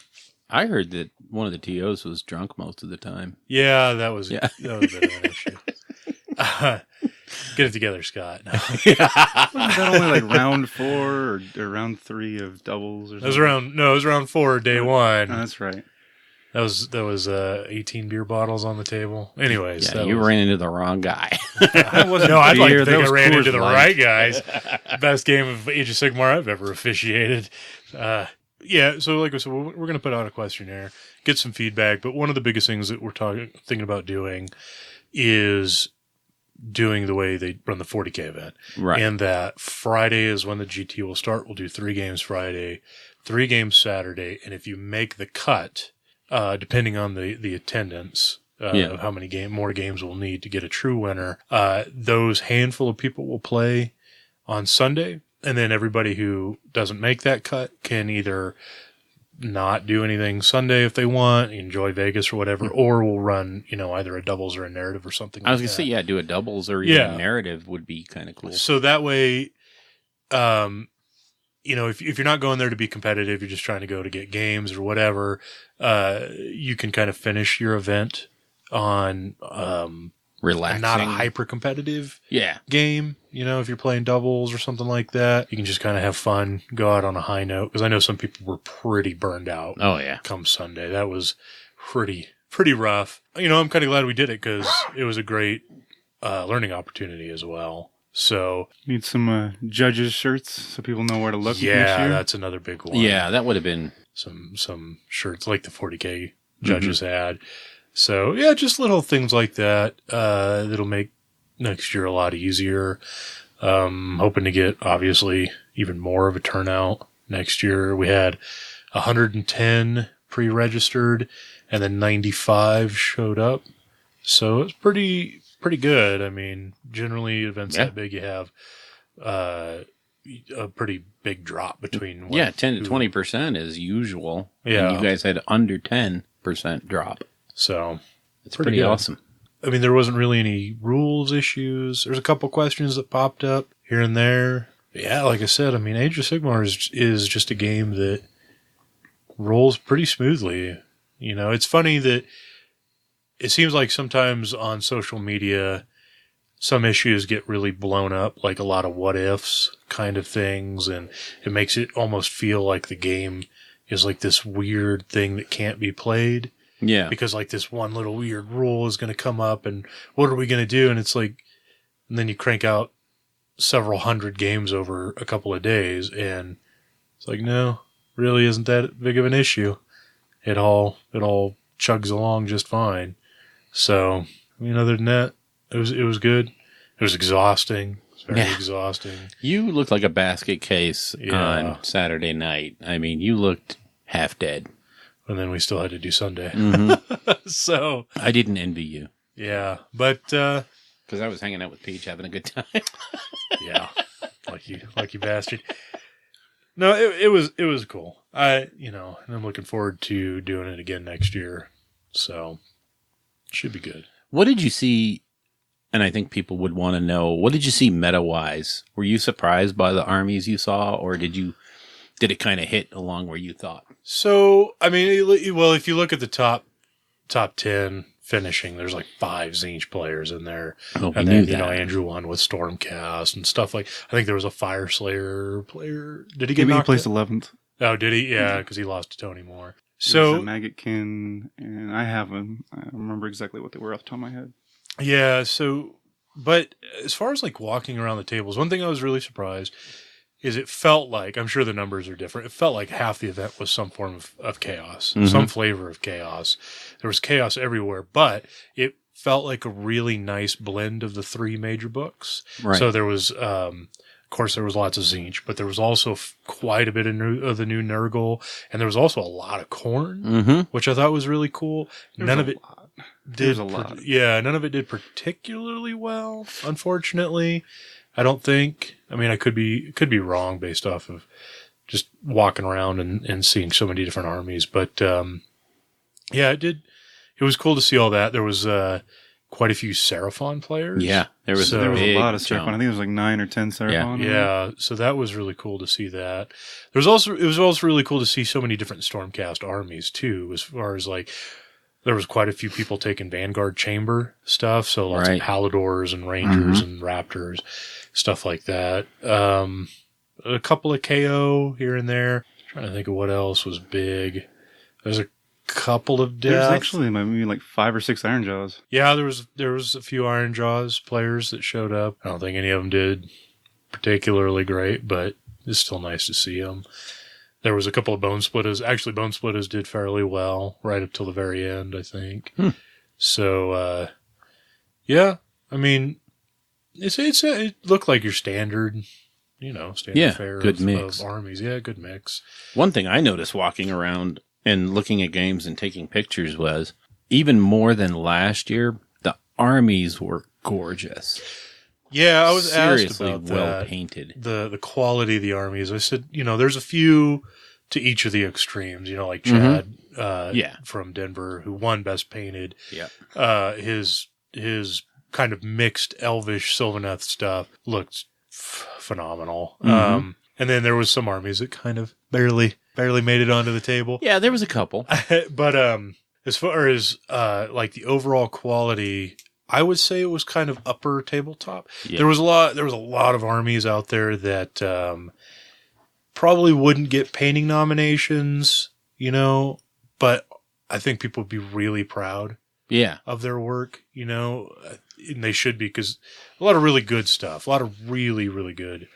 I heard that one of the TOs was drunk most of the time. Yeah, that was a bit of an issue. Get it together, Scott. No. Wasn't that only like round 4 or round 3 of doubles or something? It was round 4, day 1. Oh, that's right. That was 18 beer bottles on the table. Anyways, Yeah, you ran into the wrong guy. I'd like to think I ran into the Light. right guys. Best game of Age of Sigmar I've ever officiated. Yeah, so like I said, we're going to put out a questionnaire, get some feedback, but one of the biggest things that we're thinking about doing is doing the way they run the 40K event. Right. And that Friday is when the GT will start. We'll do 3 games Friday, 3 games Saturday, and if you make the cut, depending on the attendance, of how many more games we'll need to get a true winner, those handful of people will play on Sunday. And then everybody who doesn't make that cut can either not do anything Sunday if they want, enjoy Vegas or whatever, or we'll run, either a doubles or a narrative or something I was like going to that. say, do a doubles or even a narrative would be kind of cool. So that way, if you're not going there to be competitive, you're just trying to go to get games or whatever, you can kind of finish your event on Relaxing. not a hyper competitive game. If you're playing doubles or something like that, you can just kind of have fun, go out on a high note. Because I know some people were pretty burned out. Oh yeah, come Sunday, that was pretty rough. I'm kind of glad we did it because it was a great learning opportunity as well. So Need some judges shirts so people know where to look next yeah, year. that's another big one. Yeah, that would have been. Some shirts like the 40K judges had. So yeah, just little things like that. That'll make next year a lot easier. Hoping to get obviously even more of a turnout next year. We had 110 pre-registered and then 95 showed up. So it's pretty good. I mean, generally events that big, you have, a pretty big drop between 10 to 20% is usual. Yeah. And you guys had under 10% drop. So It's pretty good. awesome. I mean, there wasn't really any rules issues. There's a couple questions that popped up here and there. But yeah, like I said, I mean, Age of Sigmar is just a game that rolls pretty smoothly. You know, it's funny that it seems like sometimes on social media, some issues get really blown up, like a lot of what ifs kind of things, and it makes it almost feel like the game is like this weird thing that can't be played. Yeah. Because like this one little weird rule is going to come up and what are we going to do? And it's like, and then you crank out several hundred games over a couple of days and it's like, no, really isn't that big of an issue. It all chugs along just fine. So, I mean, other than that, it was good. It was exhausting. It was very exhausting. You looked like a basket case on Saturday night. I mean, you looked half dead. And then we still had to do Sunday. So I didn't envy you. yeah, but Because I was hanging out with Peach having a good time. yeah, like you bastard. No, it was cool. And I'm looking forward to doing it again next year. So should be good. What did you see? And I think people would want to know, what did you see meta-wise? Were you surprised by the armies you saw, or did it kind of hit along where you thought? So, I mean, well, if you look at the top 10 finishing, there's like 5 Zinch players in there. Oh, we And knew then, that. Andrew won with Stormcast and stuff like, I think there was a Fire Slayer player. Did he get Maybe he knocked placed out? 11th. Oh, did he? Yeah, because he lost to Tony Moore. So So, Maggotkin, and I have them. I don't remember exactly what they were off the top of my head. yeah, but as far as like walking around the tables, one thing I was really surprised is it felt like, I'm sure the numbers are different, it felt like half the event was some form of chaos, some flavor of chaos. There was chaos everywhere, but it felt like a really nice blend of the 3 major books. Right. So there was, of course, there was lots of Zinch, but there was also quite a bit of the new Nurgle, and there was also a lot of Khorne, which I thought was really cool. None of it There's a lot. Yeah, none of it did particularly well, unfortunately. I don't think. I mean, I could be wrong based off of just walking around and seeing so many different armies. But yeah, it did. It was cool to see all that. There was quite a few Seraphon players. Yeah, there was So- There was a lot of jump. Seraphon. I think it was like 9 or 10 Seraphon. Yeah, so that was really cool to see that. It was also really cool to see so many different Stormcast armies too, as far as like there was quite a few people taking Vanguard Chamber stuff, so lots Right. of Paladors and Rangers and Raptors, stuff like that. A couple of KO here and there. Trying to think of what else was big. There's a couple of There's deaths. actually maybe like 5 or 6 Iron Jaws. Yeah, there was a few Iron Jaws players that showed up. I don't think any of them did particularly great, but it's still nice to see them. There was a couple of Bone Splitters. Actually, Bone Splitters did fairly well right up till the very end, I think. So, yeah, I mean, it looked like your standard, standard fare good of mix. armies. Yeah, good mix. One thing I noticed walking around and looking at games and taking pictures was, even more than last year, the armies were gorgeous. Yeah, I was Seriously asked about well that. painted. The quality of the armies. I said, there's a few to each of the extremes, like Chad from Denver, who won Best Painted. Yeah. His kind of mixed Elvish Sylvaneth stuff looked phenomenal. And then there was some armies that kind of barely made it onto the table. Yeah, there was a couple. But as far as like the overall quality, I would say it was kind of upper tabletop. Yeah. There was a lot of armies out there that probably wouldn't get painting nominations, but I think people would be really proud of their work, you know, and they should be, because a lot of really good stuff, a lot of really, really good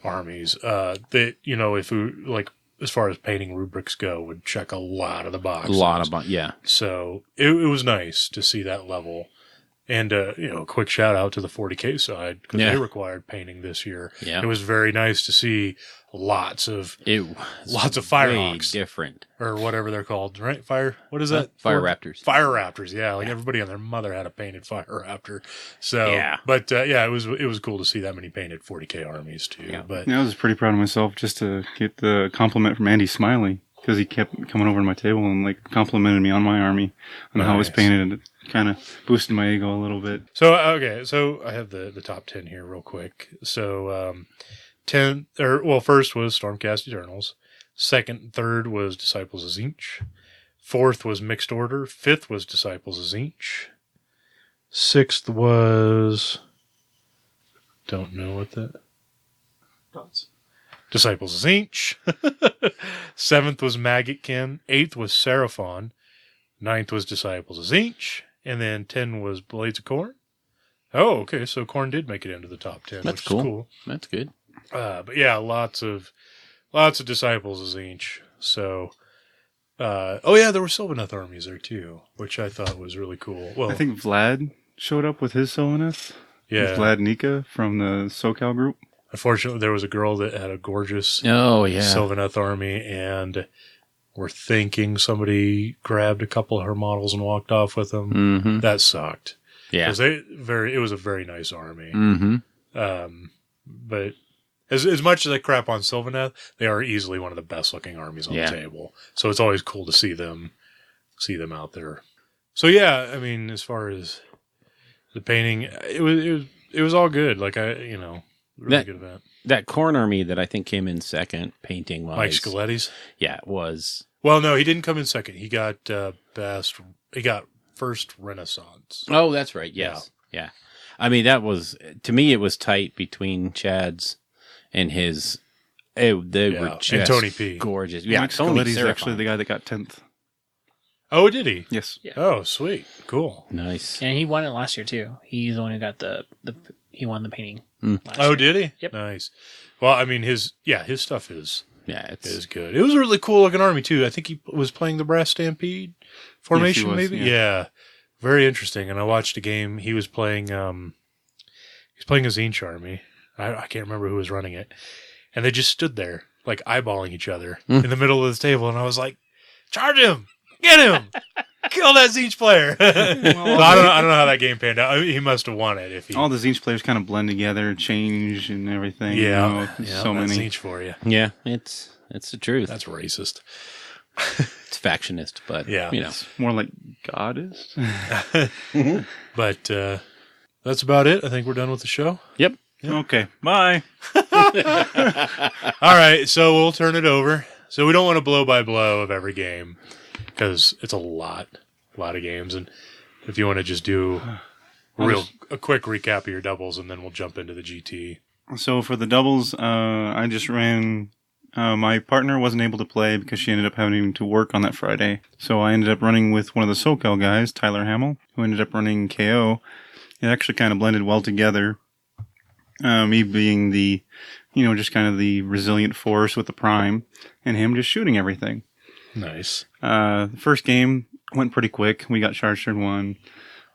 armies that, you know, if we, like, as far as painting rubrics go, would check a lot of the boxes. Yeah. So it was nice to see that level. And, you know, a quick shout out to the 40K side, because they required painting this year. Yeah. It was very nice to see lots of Firehawks. Different. Or whatever they're called, right? What is that? Fire Raptors. Fire Raptors, yeah. Like everybody and their mother had a painted Fire Raptor. So, but it was cool to see that many painted 40K armies too. Yeah. But I was pretty proud of myself just to get the compliment from Andy Smiley, because he kept coming over to my table and like complimented me on my army and how it was painted, and it kind of boosted my ego a little bit. So, okay, so I have the top 10 here real quick. So, first was Stormcast Eternals. Second and third was Disciples of Tzeentch. Fourth was Mixed Order. Fifth was Disciples of Tzeentch. Sixth was... Don't know what that... Disciples of Tzeentch. Seventh was Maggotkin. Eighth was Seraphon. Ninth was Disciples of Tzeentch. And then 10 was Blades of Khorne. Oh, okay, so Khorne did make it into the top 10, That's which cool. is cool. That's good. But yeah, lots of Disciples of Tzeentch. So, there were Sylvaneth armies there too, which I thought was really cool. Well, I think Vlad showed up with his Sylvaneth. Yeah. Vlad Nika from the SoCal group. Unfortunately, there was a girl that had a gorgeous Sylvaneth army, and we're thinking somebody grabbed a couple of her models and walked off with them. Mm-hmm. That sucked. Yeah. Because it was a very nice army. Mm-hmm. But as much as I crap on Sylvaneth, they are easily one of the best looking armies on the table. So it's always cool to see them out there. So yeah, I mean, as far as the painting, it was all good. Like really good event. That Khorne army that I think came in second painting wise. Mike Skeletti's? Yeah, it was. Well, no, he didn't come in second. He got he got first Renaissance. Oh, that's right. Yes. Yeah. I mean, that was, to me, it was tight between Chad's and his. They were just and Tony P. Gorgeous. Yeah, Mike Tony Skeletti's Seraphon. actually the guy that got 10th. Oh, did he? Yes. Yeah. Oh, sweet. Cool. Nice. And he won it last year too. He's the one who got he won the painting. Last Oh, year. did he? Yep. Nice. Well, I mean, his stuff is It's good. It was a really cool looking army too. I think he was playing the Brass Stampede formation, Yes, he was, maybe. Yeah. Very interesting. And I watched a game. He was playing. A Tzeentch army. I can't remember who was running it, and they just stood there like eyeballing each other in the middle of this table, and I was like, "Charge him! Get him! Kill that Tzeentch player!" So I don't know how that game panned out. I mean, he must have won it if he. All the Tzeentch players kind of blend together, change and everything. Yeah, so that's many. Tzeentch for you. Yeah, it's the truth. That's racist. It's factionist, but Yeah. It's more like God is. But that's about it. I think we're done with the show. Yep. Okay, bye. All right, so we'll turn it over. So we don't want to blow by blow of every game because it's a lot of games. And if you want to just do a quick recap of your doubles, and then we'll jump into the GT. So for the doubles, I just ran. My partner wasn't able to play because she ended up having to work on that Friday. So I ended up running with one of the SoCal guys, Tyler Hamill, who ended up running KO. It actually kind of blended well together. Me being the, just kind of the resilient force with the prime, and him just shooting everything. Nice. The first game went pretty quick. We got charged turn one.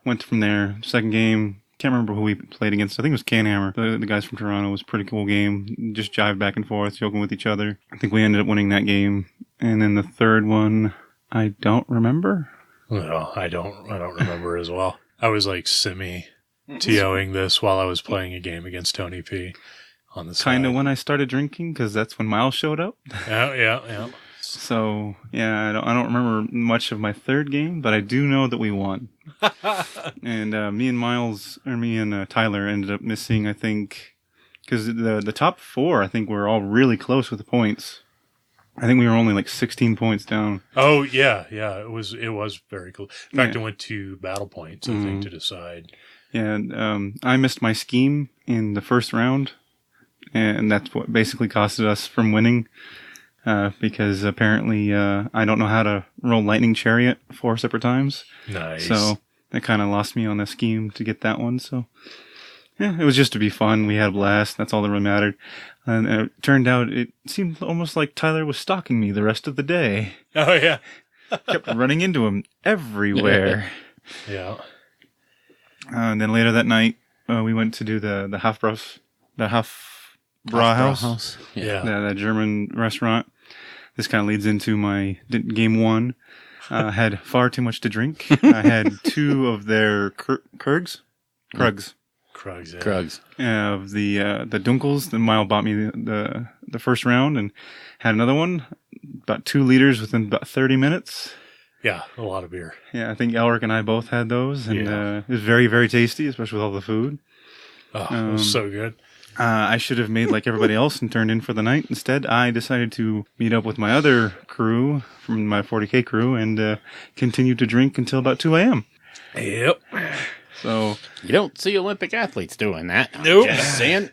Went from there. Second game, can't remember who we played against. I think it was Canhammer. The guys from Toronto. It was a pretty cool game. Just jived back and forth, joking with each other. I think we ended up winning that game. And then the third one, I don't remember. No, I don't remember as well. I was like TOing this while I was playing a game against Tony P on the side. Kind of when I started drinking, because that's when Miles showed up. Yeah. So, yeah, I don't remember much of my third game, but I do know that we won. And me and Tyler ended up missing, I think, because the top four, I think, were all really close with the points. I think we were only like 16 points down. Oh, yeah. It was very cool. In fact, it went to battle points, I think, to decide. Yeah, and I missed my scheme in the first round, and that's what basically costed us from winning. Because apparently I don't know how to roll Lightning Chariot 4 separate times. Nice. So that kind of lost me on the scheme to get that one. So yeah, it was just to be fun. We had a blast. That's all that really mattered. And it turned out it seemed almost like Tyler was stalking me the rest of the day. Oh, yeah. Kept running into him everywhere. Yeah. And then later that night, we went to do the Hofbrauhaus House. Yeah. That German restaurant. This kind of leads into my game one. I had far too much to drink. I had 2 of their Krugs. Krugs, yeah. Krugs. Of the Dunkels. The Mile bought me the first round and had another one. About 2 liters within about 30 minutes. Yeah, a lot of beer. Yeah, I think Elric and I both had those. And it was very, very tasty, especially with all the food. Oh, it was so good. I should have made like everybody else and turned in for the night. Instead, I decided to meet up with my other crew from my 40K crew and continue to drink until about 2 a.m. Yep. So You don't see Olympic athletes doing that. Nope. Just saying.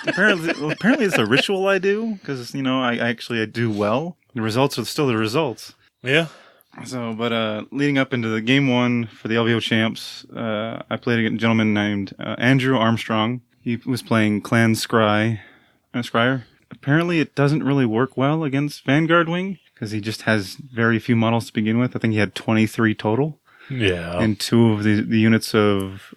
apparently it's a ritual I do because, I do well. The results are still the results. Yeah. So, but leading up into the game one for the LVO champs, I played against a gentleman named Andrew Armstrong. He was playing Clan Scryer. Apparently, it doesn't really work well against Vanguard Wing because he just has very few models to begin with. I think he had 23 total. Yeah. And 2 of the units of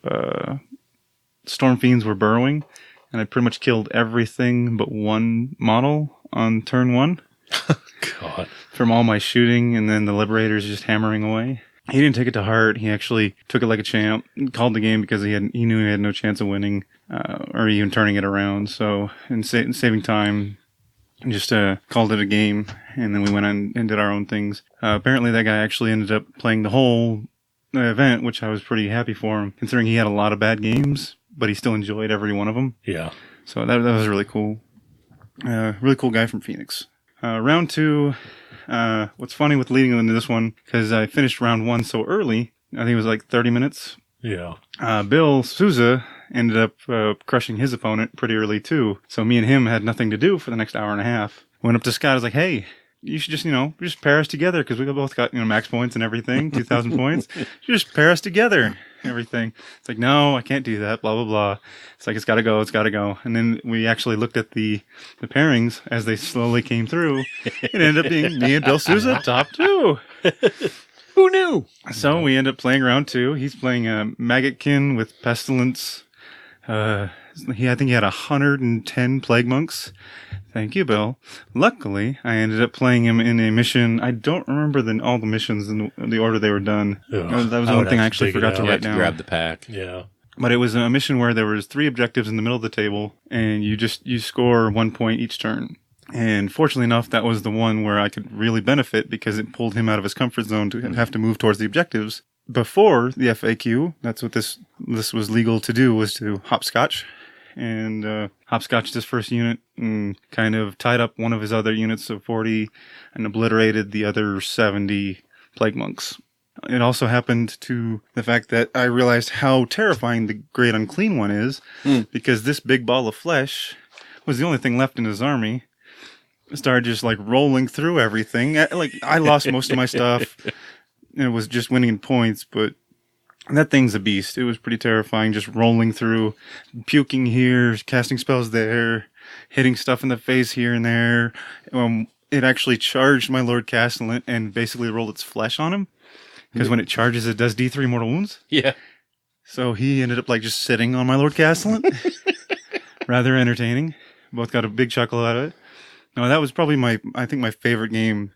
Storm Fiends were burrowing. And I pretty much killed everything but 1 model on turn 1. God. From all my shooting, and then the Liberators just hammering away. He didn't take it to heart. He actually took it like a champ, called the game because he knew he had no chance of winning or even turning it around. So, in saving time, just called it a game, and then we went on and did our own things. Apparently, that guy actually ended up playing the whole event, which I was pretty happy for him, considering he had a lot of bad games, but he still enjoyed every one of them. Yeah. So that was really cool. Really cool guy from Phoenix. Round 2, what's funny with leading into this one, because I finished round 1 so early, I think it was like 30 minutes. Yeah. Bill Souza ended up crushing his opponent pretty early too. So me and him had nothing to do for the next hour and a half. Went up to Scott, I was like, hey, you should just pair us together, because we both got max points and everything, 2,000 points. You should just pair us together. Everything. It's like, no, I can't do that, blah, blah, blah. It's like, it's gotta go. And then we actually looked at the pairings as they slowly came through. It ended up being me and Bill Souza, top 2. Who knew? So we ended up playing round 2. He's playing Maggotkin with Pestilence. I think he had 110 Plague Monks. Thank you, Bill. Luckily, I ended up playing him in a mission. I don't remember all the missions in the order they were done. Ugh. That was the one thing I actually forgot to You write had to down. grab the pack. Yeah. But it was a mission where there was 3 objectives in the middle of the table, and you score 1 point each turn. And fortunately enough, that was the one where I could really benefit because it pulled him out of his comfort zone to have to move towards the objectives. Before the FAQ, that's what this was legal to do, was to hopscotch. And hopscotched his first unit and kind of tied up one of his other units of 40 and obliterated the other 70 Plague Monks. It also happened to the fact that I realized how terrifying the Great Unclean One is, because this big ball of flesh was the only thing left in his army. It started just rolling through everything. I lost most of my stuff. And it was just winning in points, but that thing's a beast. It was pretty terrifying, just rolling through, puking here, casting spells there, hitting stuff in the face here and there. It actually charged my Lord Castellan and basically rolled its flesh on him. Because when it charges, it does D3 mortal wounds. Yeah. So he ended up just sitting on my Lord Castellan. Rather entertaining. Both got a big chuckle out of it. No, that was probably my favorite game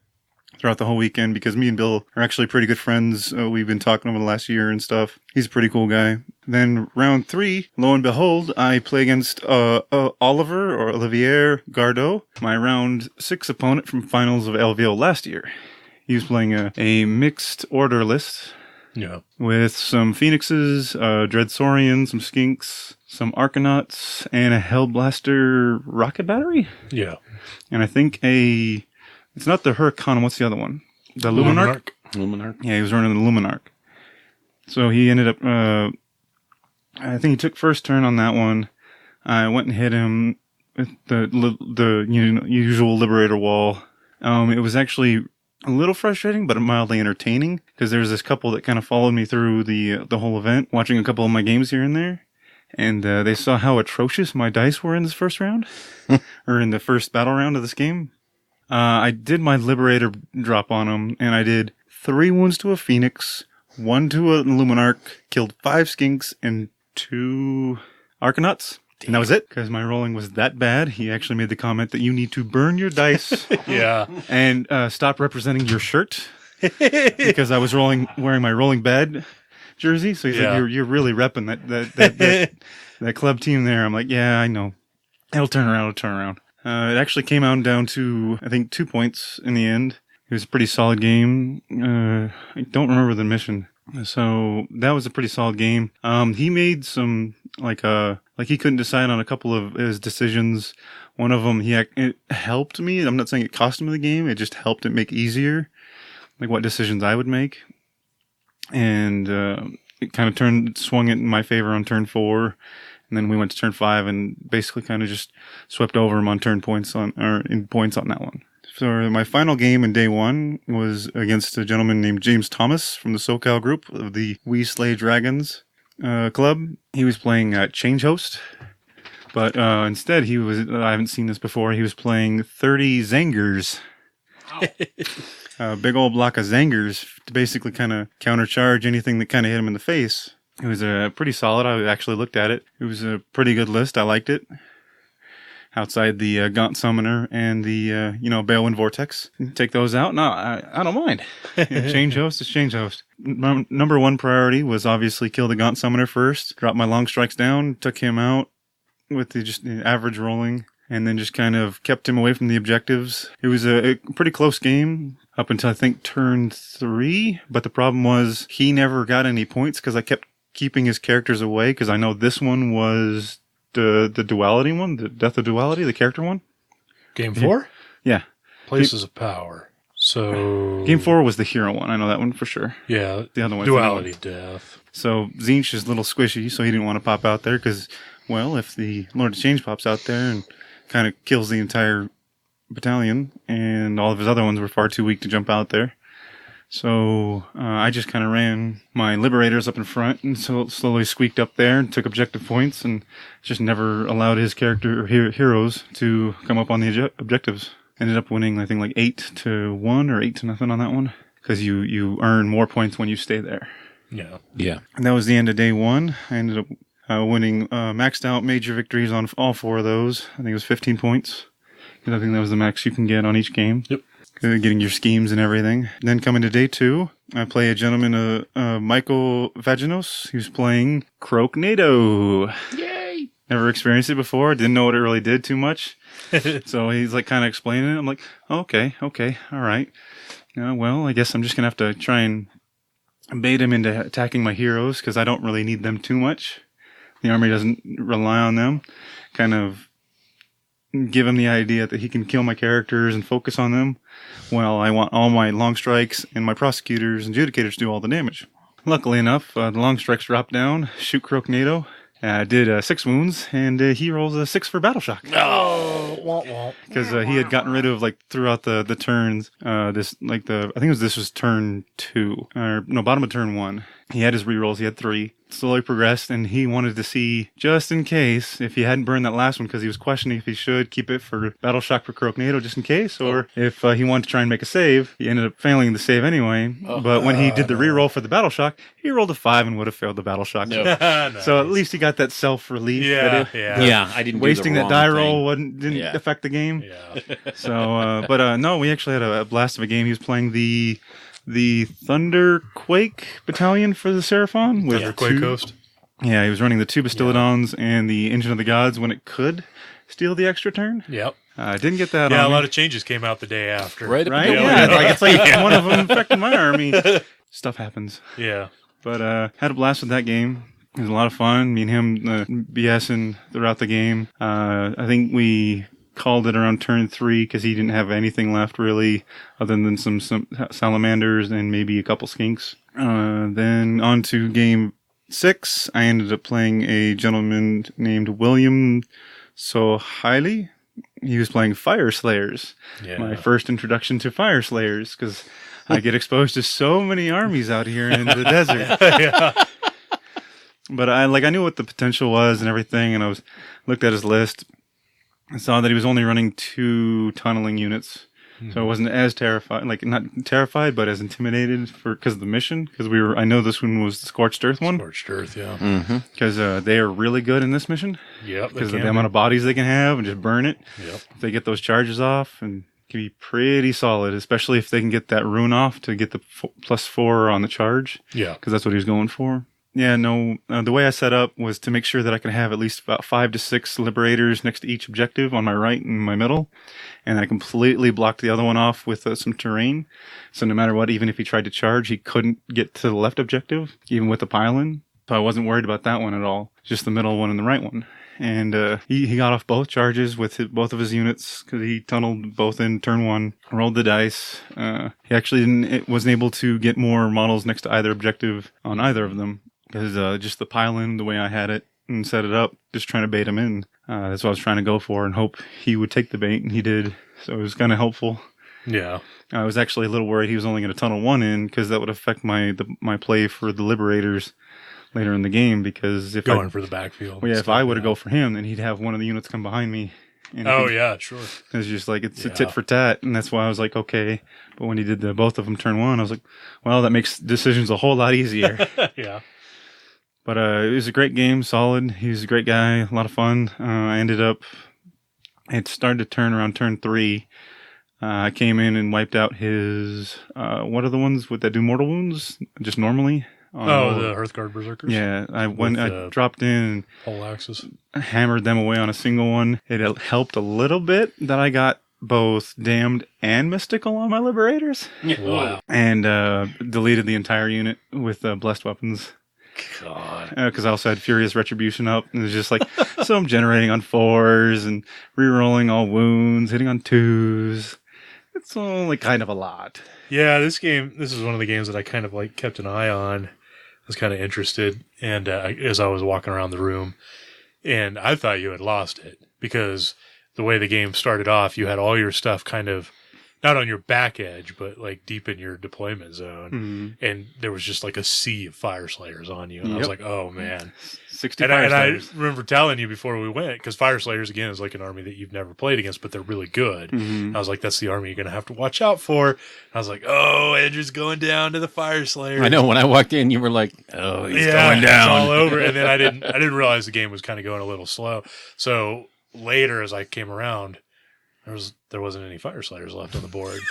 throughout the whole weekend, because me and Bill are actually pretty good friends. We've been talking over the last year and stuff. He's a pretty cool guy. Then round 3, lo and behold, I play against Olivier Gardot, my round 6 opponent from finals of LVO last year. He was playing a mixed order list. Yeah. With some Phoenixes, Dread Saurian, some Skinks, some Arcanauts, and a Hellblaster rocket battery. Yeah. And I think it's not the Huracan, what's the other one? The Luminarch? Luminarch. Yeah, he was running the Luminarch. So he ended up, I think he took first turn on that one. I went and hit him with the usual Liberator Wall. It was actually a little frustrating, but mildly entertaining, because there's this couple that kind of followed me through the whole event, watching a couple of my games here and there, and they saw how atrocious my dice were in this first round, or in the first battle round of this game. I did my Liberator drop on them, and I did 3 wounds to a Phoenix, 1 to a Luminarch, killed 5 Skinks, and 2 Arcanauts. And that was it, because my rolling was that bad. He actually made the comment that you need to burn your dice Yeah. and stop representing your shirt, because I was wearing my Rolling Bad jersey. So he's like, you're really repping that club team there. I'm like, yeah, I know. It'll turn around. It actually came out down to, I think, 2 points in the end. It was a pretty solid game. I don't remember the mission. So that was a pretty solid game. He made some, like he couldn't decide on a couple of his decisions. One of them, it helped me. I'm not saying it cost him the game. It just helped it make easier, like what decisions I would make. And it kind of swung it in my favor on turn 4. And then we went to turn 5 and basically kind of just swept over him on points on that one. So my final game in day 1 was against a gentleman named James Thomas from the SoCal group of the We Slay Dragons club. He was playing Change Host, but instead I haven't seen this before, he was playing 30 Zangers. A big old block of Zangers to basically kind of countercharge anything that kind of hit him in the face. It was pretty solid. I actually looked at it. It was a pretty good list. I liked it. Outside the Gaunt Summoner and the, Balewind Vortex. Take those out? No, I don't mind. Change Host is Change Host. Number 1 priority was obviously kill the Gaunt Summoner first. Drop my long strikes down, took him out with the average rolling, and then just kind of kept him away from the objectives. It was a pretty close game up until I think turn 3, but the problem was he never got any points because I kept keeping his characters away, because I know this one was the duality one, the Death of Duality, the character one. Game 4? Yeah. Places of Power. So Game 4 was the hero one. I know that one for sure. Yeah. The other one. Duality Death. So Zinch is a little squishy, so he didn't want to pop out there because, well, if the Lord of Change pops out there and kind of kills the entire battalion, and all of his other ones were far too weak to jump out there. So I just kind of ran my Liberators up in front and so slowly squeaked up there and took objective points and just never allowed his character or heroes to come up on the objectives. Ended up winning, I think, like 8-1 or 8-0 on that one, because you earn more points when you stay there. Yeah. And that was the end of day 1. I ended up winning maxed out major victories on all 4 of those. I think it was 15 points, because I think that was the max you can get on each game. Yep. Getting your schemes and everything. Then coming to day 2, I play a gentleman, Michael Vaginos. He was playing Croaknado. Yay! Never experienced it before. Didn't know what it really did too much. So he's like kind of explaining it. I'm like, okay, all right. Well, I guess I'm just going to have to try and bait him into attacking my heroes, because I don't really need them too much. The army doesn't rely on them. Kind of give him the idea that he can kill my characters and focus on them. Well, I want all my long strikes and my prosecutors and adjudicators to do all the damage. Luckily enough, the long strikes dropped down, shoot Croaknado. Did 6 wounds, and he rolls a 6 for Battle Shock. Oh, because he had gotten rid of, like, throughout the turns, this was turn 2, or no, bottom of turn 1. He had his rerolls. He had 3. Slowly progressed, and he wanted to see, just in case, if he hadn't burned that last one, because he was questioning if he should keep it for Battle Shock for Croaknado, just in case, or if he wanted to try and make a save. He ended up failing the save anyway. But when he did the reroll for the Battle Shock, he rolled a 5 and would have failed the Battle Shock. Nice. So at least he got that self-relief. Yeah. I didn't wasting do the that die wrong roll thing. didn't affect the game. Yeah. So, no, we actually had a blast of a game. He was playing the Thunderquake Battalion for the Seraphon with Thunderquake Host. Yeah, he was running the 2 Bastiladons and the Engine of the Gods when it could steal the extra turn. Yep. Didn't get that. Yeah, on a lot me. of changes came out the day after. Right? Right? Yeah, it's like one of them affected my army. Stuff happens. Yeah. But had a blast with that game. It was a lot of fun. Me and him BSing throughout the game. I think we called it around turn 3 because he didn't have anything left really, other than some salamanders and maybe a couple skinks. Then on to game 6, I ended up playing a gentleman named William Sohaili. he was playing Fire Slayers. Yeah. My first introduction to Fire Slayers, because I get exposed to so many armies out here in the desert. Yeah. But I knew what the potential was and everything, and I looked at his list. I saw that he was only running 2 tunneling units. So I wasn't as terrified, not terrified, but as intimidated because of the mission. Because I know this one was the Scorched Earth one. Scorched Earth, yeah. Mm-hmm. Because they are really good in this mission. Yep. Because of the amount of bodies they can have and just burn it. Yep. If they get those charges off, and can be pretty solid, especially if they can get that rune off to get the +4 on the charge. Yeah. Because that's what he was going for. Yeah, no, the way I set up was to make sure that I could have at least about 5 to 6 Liberators next to each objective on my right and my middle. And I completely blocked the other one off with some terrain. So no matter what, even if he tried to charge, he couldn't get to the left objective, even with the pile-in. So I wasn't worried about that one at all, just the middle one and the right one. And he got off both charges with both of his units because he tunneled both in turn 1, rolled the dice. He actually wasn't able to get more models next to either objective on either of them. Because just the pile-in, the way I had it and set it up, just trying to bait him in. That's what I was trying to go for and hope he would take the bait, and he did. So it was kind of helpful. Yeah. I was actually a little worried he was only going to tunnel 1 in, because that would affect my play for the Liberators later in the game. Because if Going for the backfield. Well, yeah, if I would have go for him, then he'd have one of the units come behind me. And yeah, sure. It's just it's a tit for tat, and that's why I was like, okay. But when he did both of them turn 1, I was like, well, that makes decisions a whole lot easier. Yeah. But it was a great game, solid. He was a great guy, a lot of fun. It started to turn around turn 3. I came in and wiped out his, what are the ones that do mortal wounds? Just normally? The Hearthguard Berserkers? Yeah, I dropped in and Pole axes. hammered them away on a single one. It helped a little bit that I got both Damned and Mystical on my Liberators. Wow. And deleted the entire unit with Blessed Weapons. God. Because I also had Furious Retribution up, and it was just so I'm generating on 4s and re-rolling all wounds, hitting on 2s. It's only kind of a lot. Yeah, this is one of the games that I kind of kept an eye on. I was kind of interested, and as I was walking around the room, and I thought you had lost it, because the way the game started off, you had all your stuff kind of not on your back edge, but deep in your deployment zone. Mm-hmm. And there was just a sea of Fire Slayers on you. And I was like, oh man. 60 and Fire Slayers. I remember telling you before we went, because Fire Slayers, again, is an army that you've never played against, but they're really good. Mm-hmm. I was like, that's the army you're going to have to watch out for. And I was like, oh, Andrew's going down to the Fire Slayers. I know, when I walked in, you were like, oh, he's going down. It's all over. And then I didn't realize the game was kind of going a little slow. So later, as I came around, there wasn't any Fire Slayers left on the board.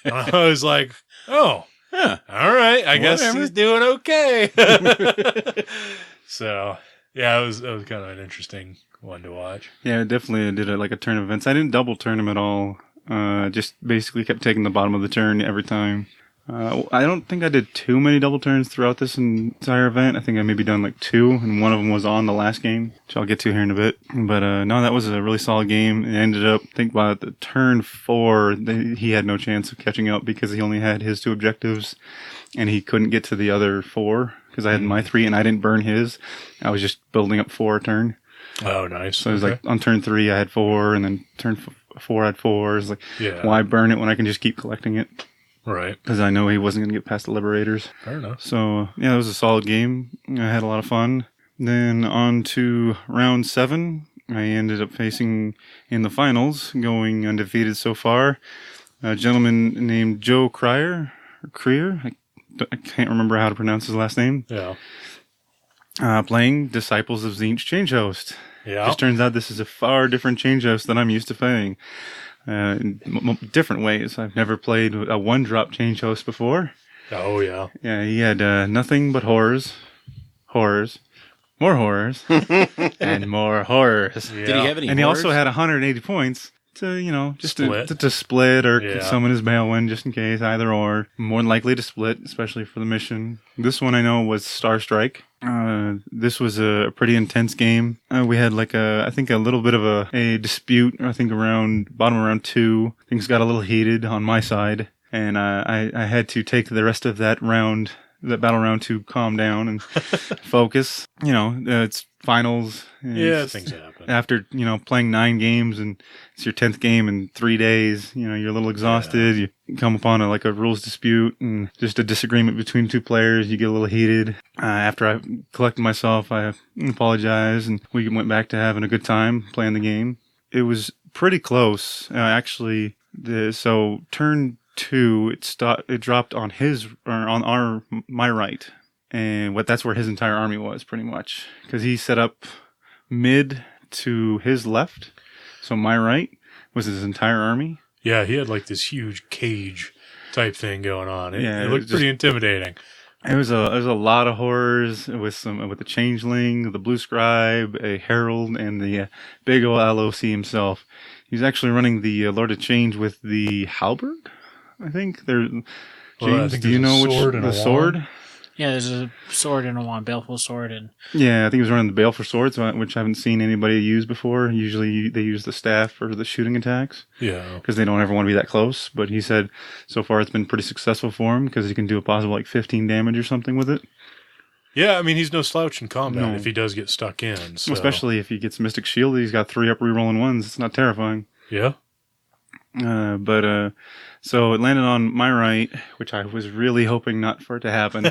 And I was like, oh, all right. I guess he's doing okay. So, yeah, it was kind of an interesting one to watch. Yeah, definitely did a turn of events. I didn't double turn him at all. Just basically kept taking the bottom of the turn every time. I don't think I did too many double turns throughout this entire event. I think I maybe done 2, and one of them was on the last game, which I'll get to here in a bit. But no, that was a really solid game. It ended up, I think by the turn 4, he had no chance of catching up because he only had his 2 objectives, and he couldn't get to the other 4 because I had my 3 and I didn't burn his. I was just building up 4 a turn. Oh, nice. So it was on turn 3 I had 4, and then turn 4 I had 4. It was why burn it when I can just keep collecting it? Right. Because I know he wasn't going to get past the Liberators. Fair enough. So, yeah, it was a solid game. I had a lot of fun. Then on to round 7. I ended up facing in the finals, going undefeated so far. A gentleman named Joe Crier. I can't remember how to pronounce his last name. Yeah. Playing Disciples of Tzeentch Change Host. Yeah. Just turns out this is a far different change host than I'm used to playing. In different ways. I've never played a 1-drop change host before. Oh, yeah. Yeah, he had nothing but horrors, more horrors, and more horrors. Yeah. Did he have any And he horrors? also had 180 points to, just Split. to split or Yeah. summon his Balewind just in case, either or. More than likely to split, especially for the mission. This one I know was Star Strike. This was a pretty intense game. We had I think a little bit of a dispute, I think bottom around 2. Things got a little heated on my side. And I had to take the rest of that round that battle round to calm down and focus. It's finals. And Yeah, things happen. After, playing 9 games and it's your 10th game in 3 days, you're a little exhausted. You come upon a rules dispute and just a disagreement between 2 players. You get a little heated. After I collected myself, I apologized and we went back to having a good time playing the game. It was pretty close. Actually, so turn 2, it dropped on my right. And that's where his entire army was, pretty much. Because he set up mid to his left. So my right was his entire army. Yeah, he had this huge cage type thing going on. It looked just pretty intimidating. It was a lot of horrors with the changeling, the blue scribe, a herald, and the big ol' LOC himself. He's actually running the Lord of Change with the halberd, I think. James, I think do you know the sword? Yeah, there's a sword and a wand, baleful sword, and yeah, I think he was running the baleful swords, which I haven't seen anybody use before. Usually they use the staff for the shooting attacks. Yeah, because they don't ever want to be that close. But he said so far it's been pretty successful for him because he can do a possible 15 damage or something with it. Yeah, I mean he's no slouch in combat No. if he does get stuck in. So. Especially if he gets Mystic Shield, he's got 3 up rerolling ones. It's not terrifying. Yeah. So it landed on my right, which I was really hoping not for it to happen.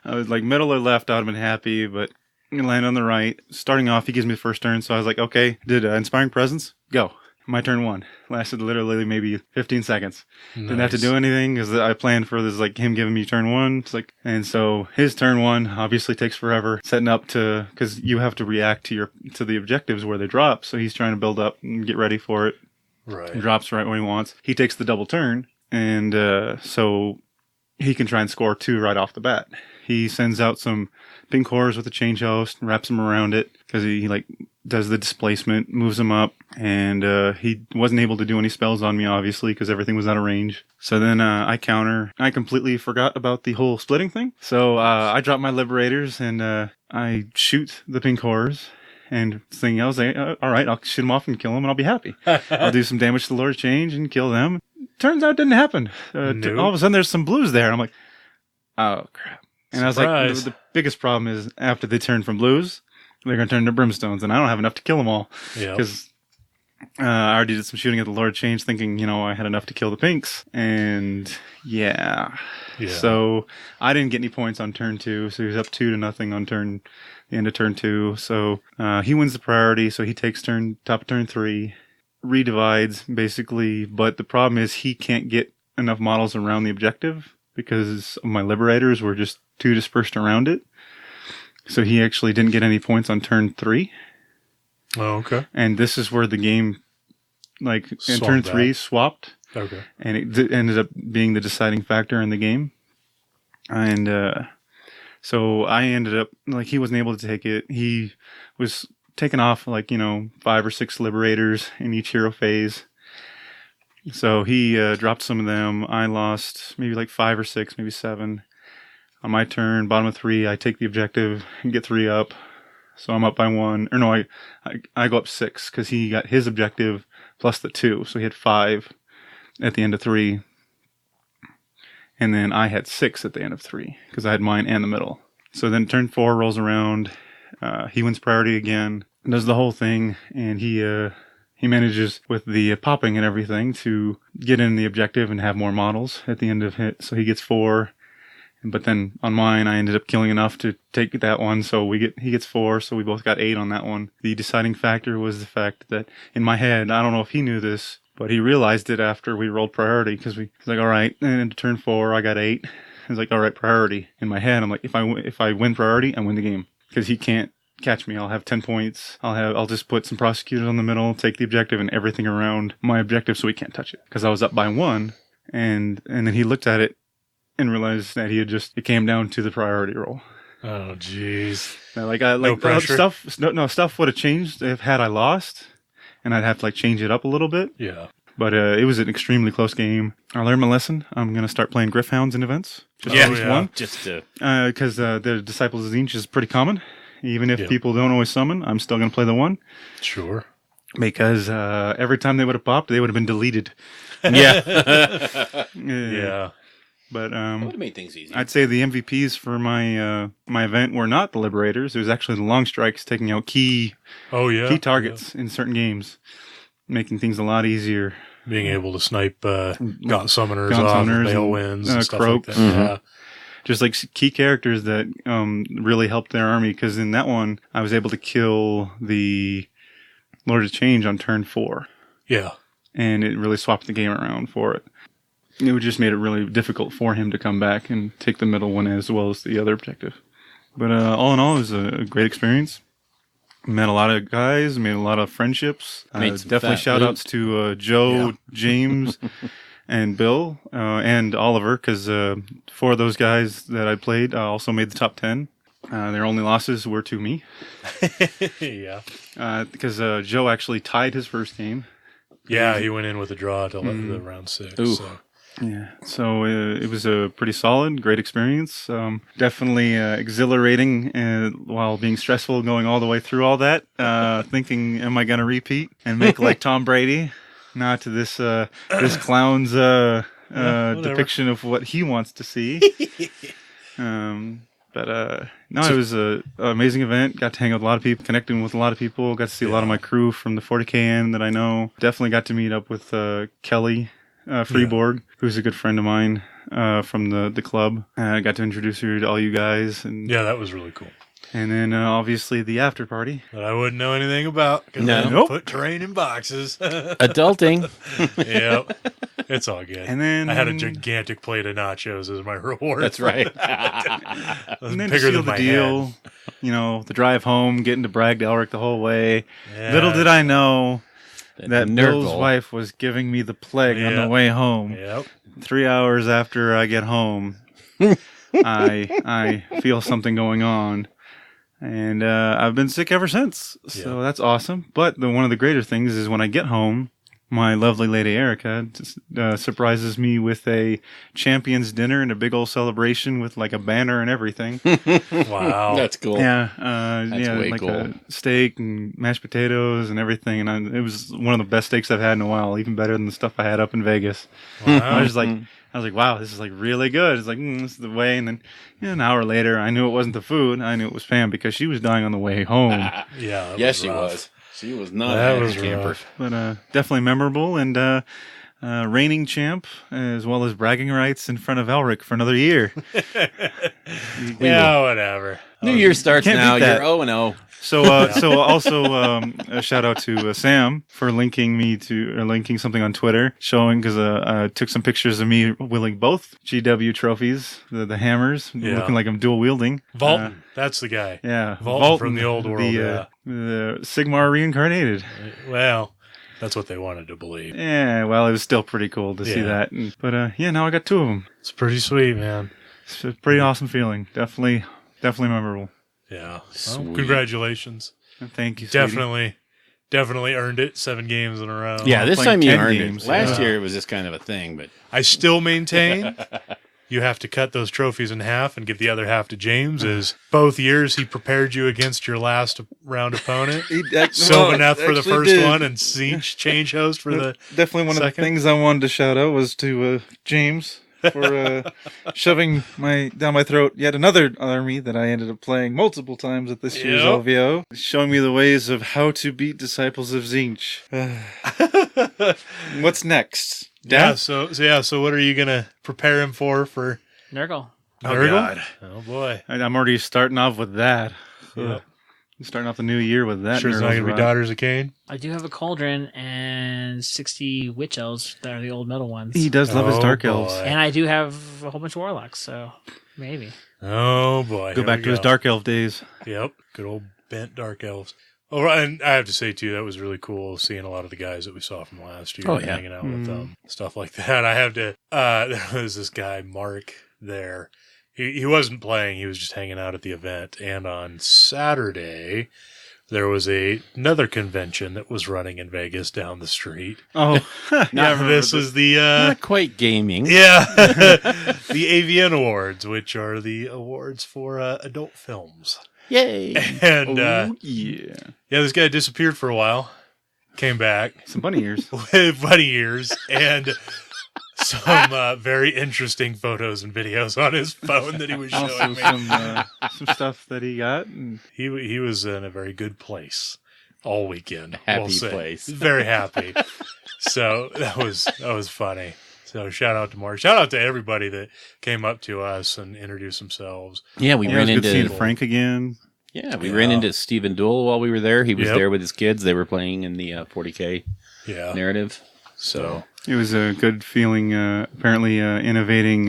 I was middle or left, I would have been happy, but it landed on the right. Starting off, he gives me the first turn, so I was like, okay, did Inspiring Presence? Go. My turn 1. Lasted literally maybe 15 seconds. Nice. Didn't have to do anything because I planned for this, him giving me turn 1. And so his turn 1 obviously takes forever setting up because you have to react to the objectives where they drop. So he's trying to build up and get ready for it. Right. He drops right when he wants. He takes the double turn, and so he can try and score 2 right off the bat. He sends out some pink horrors with a change host and wraps them around it because he does the displacement, moves them up, and he wasn't able to do any spells on me, obviously, because everything was out of range. So then I counter. I completely forgot about the whole splitting thing. So I drop my Liberators, and I shoot the pink horrors. And thinking, I was like, all right, I'll shoot them off and kill them, and I'll be happy. I'll do some damage to the Lord Change and kill them. Turns out it didn't happen. Nope. All of a sudden, there's some blues there. I'm like, oh, crap. And Surprise. I was like, the biggest problem is after they turn from blues, they're going to turn to brimstones, and I don't have enough to kill them all. Yeah. Because I already did some shooting at the Lord Change thinking, I had enough to kill the pinks. And yeah. So I didn't get any points on turn 2, so he was up 2-0 on the end of turn 2. So he wins the priority, so he takes top of turn 3, redivides basically, but the problem is he can't get enough models around the objective because my Liberators were just too dispersed around it. So he actually didn't get any points on turn 3. Oh, okay. And this is where the game, in turn 3, swapped. Okay. And it ended up being the deciding factor in the game. And so I ended up, he wasn't able to take it. He was taking off, 5 or 6 Liberators in each hero phase. So he dropped some of them. I lost maybe 5 or 6, maybe 7. On my turn, bottom of 3, I take the objective and get 3 up. So I'm up by 1. Or no, I go up 6 because he got his objective plus the 2. So he had 5 at the end of 3. And then I had 6 at the end of 3 because I had mine and the middle. So then turn 4 rolls around. He wins priority again, does the whole thing, and he manages with the popping and everything to get in the objective and have more models at the end of it. So he gets 4. But then on mine, I ended up killing enough to take that one. So he gets 4. So we both got 8 on that one. The deciding factor was the fact that in my head, I don't know if he knew this, but he realized it after we rolled priority because he's like, all right. And into turn 4, I got 8. He's like, all right, priority. In my head, I'm like, if I win priority, I win the game because he can't catch me. I'll have 10 points. I'll just put some prosecutors on the middle, take the objective and everything around my objective so he can't touch it because I was up by 1. And then he looked at it and realized that it came down to the priority roll. Oh, jeez. No pressure? Stuff would have changed had I lost, and I'd have to change it up a little bit. Yeah. But it was an extremely close game. I learned my lesson. I'm going to start playing Griffhounds in events. Just at least one. Just to... Because the Disciples of Zinch is pretty common. Even if people don't always summon, I'm still going to play the 1. Sure. Because every time they would have popped, they would have been deleted. Yeah. But That would have made things easier. I'd say the MVPs for my my event were not the Liberators. It was actually the Long Strikes taking out key targets in certain games, making things a lot easier. Being able to snipe Gaunt Summoners Gaunt off, Summoners Male and, Winds, and stuff Croaks. like that. Yeah. Just like key characters that really helped their army, because in that one, I was able to kill the Lord of Change on turn 4. Yeah. And it really swapped the game around for it. It just made it really difficult for him to come back and take the middle one as well as the other objective. But all in all, it was a great experience. Met a lot of guys, made a lot of friendships. Definitely shout outs to Joe, James, and Bill, and Oliver, because 4 of those guys that I played also made the top 10. Their only losses were to me. Yeah. Because Joe actually tied his first game. Yeah, he went in with a draw to the round 6. Ooh. So. Yeah, so it was a pretty solid, great experience. Definitely exhilarating while being stressful going all the way through all that. Thinking, am I going to repeat and make like Tom Brady? Not to this clown's depiction of what he wants to see. But it was an amazing event. Got to hang out with a lot of people, connecting with a lot of people. Got to see a lot of my crew from the 40KN that I know. Definitely got to meet up with Kelly Freeborg, who's a good friend of mine from the club. I got to introduce her to all you guys. And yeah, that was really cool. And then obviously the after party. That I wouldn't know anything about. No. Put terrain in boxes. Adulting. Yep. It's all good. And then I had a gigantic plate of nachos as my reward. That's right. And then to seal the deal, the drive home, getting to brag to Elric the whole way. Yeah. Little did I know that Bill's Nurgle. wife was giving me the plague on the way home. Yep. 3 hours after I get home, I feel something going on. And I've been sick ever since. So that's awesome. But one of the greater things is when I get home, my lovely lady Erica surprises me with a champion's dinner and a big old celebration with like a banner and everything. Wow. That's cool. Yeah, way like cool. a steak and mashed potatoes and everything. And it was one of the best steaks I've had in a while, even better than the stuff I had up in Vegas. Wow. I was like, wow, this is like really good. It's like, this is the way. And then an hour later, I knew it wasn't the food. I knew it was Pam because she was dying on the way home. Yeah. that Yes, was she rough. was. She was not That a was camper. rough. But definitely memorable, and reigning champ, as well as bragging rights in front of Elric for another year. Yeah, whatever. New Year starts Can't now. beat that. You're 0-0. So also a shout out to Sam for linking something on Twitter, showing, because I took some pictures of me wielding both GW trophies, the hammers, looking like I'm dual wielding. Volton. That's the guy. Yeah, Volton from the old world. The Sigmar reincarnated. Well, that's what they wanted to believe. Yeah, well, it was still pretty cool to see that. But now I got 2 of them. It's pretty sweet, man. It's a pretty awesome feeling. Definitely memorable. Yeah. Sweet. Well, congratulations. Thank you, sweetie. Definitely earned it. 7 games in a row. Yeah, this playing time you 10 earned games. it. Last Yeah. year it was just kind of a thing, but I still maintain you have to cut those trophies in half and give the other half to James, as both years he prepared you against your last round opponent. Sylvaneth for the first one and Siege change host for the Definitely one of the second. things I wanted to shout out was to James for shoving down my throat yet another army that I ended up playing multiple times at this year's Yep. LVO, showing me the ways of how to beat Disciples of Tzeentch. What's next? Yeah, so what are you gonna prepare him for Nurgle. Nurgle? God. Oh boy. I'm already starting off with that. Yep. I'm starting off the new year with that. Sure it's not Nurgle's gonna be rock. Daughters of Cain? I do have a cauldron and 60 witch elves that are the old metal ones. He does love his Oh, dark elves. boy. And I do have a whole bunch of warlocks, so maybe. Oh boy. Go Here back we to his dark elf days. Yep. Good old bent dark elves. Oh, and I have to say too, that was really cool seeing a lot of the guys that we saw from last year, Oh, yeah. hanging out with them, stuff like that. I have to. There was this guy Mark there. He wasn't playing; he was just hanging out at the event. And on Saturday, there was another convention that was running in Vegas down the street. Oh, Yeah, this was the not quite gaming. yeah the AVN Awards, which are the awards for adult films. Yay! And yeah. yeah, this guy disappeared for a while, came back Some bunny ears. with bunny ears, and some very interesting photos and videos on his phone that he was showing Also me. some stuff that he got. And He was in a very good place all weekend. Happy we'll say. place. Very happy. So that was funny. So shout out to Mark. Shout out to everybody that came up to us and introduced themselves. Yeah, we it ran was good seeing into Frank again. we ran into Stephen Duell while we were there. He was Yep. there with his kids. They were playing in the 40K Yeah. narrative. So It was a good feeling. Apparently, innovating.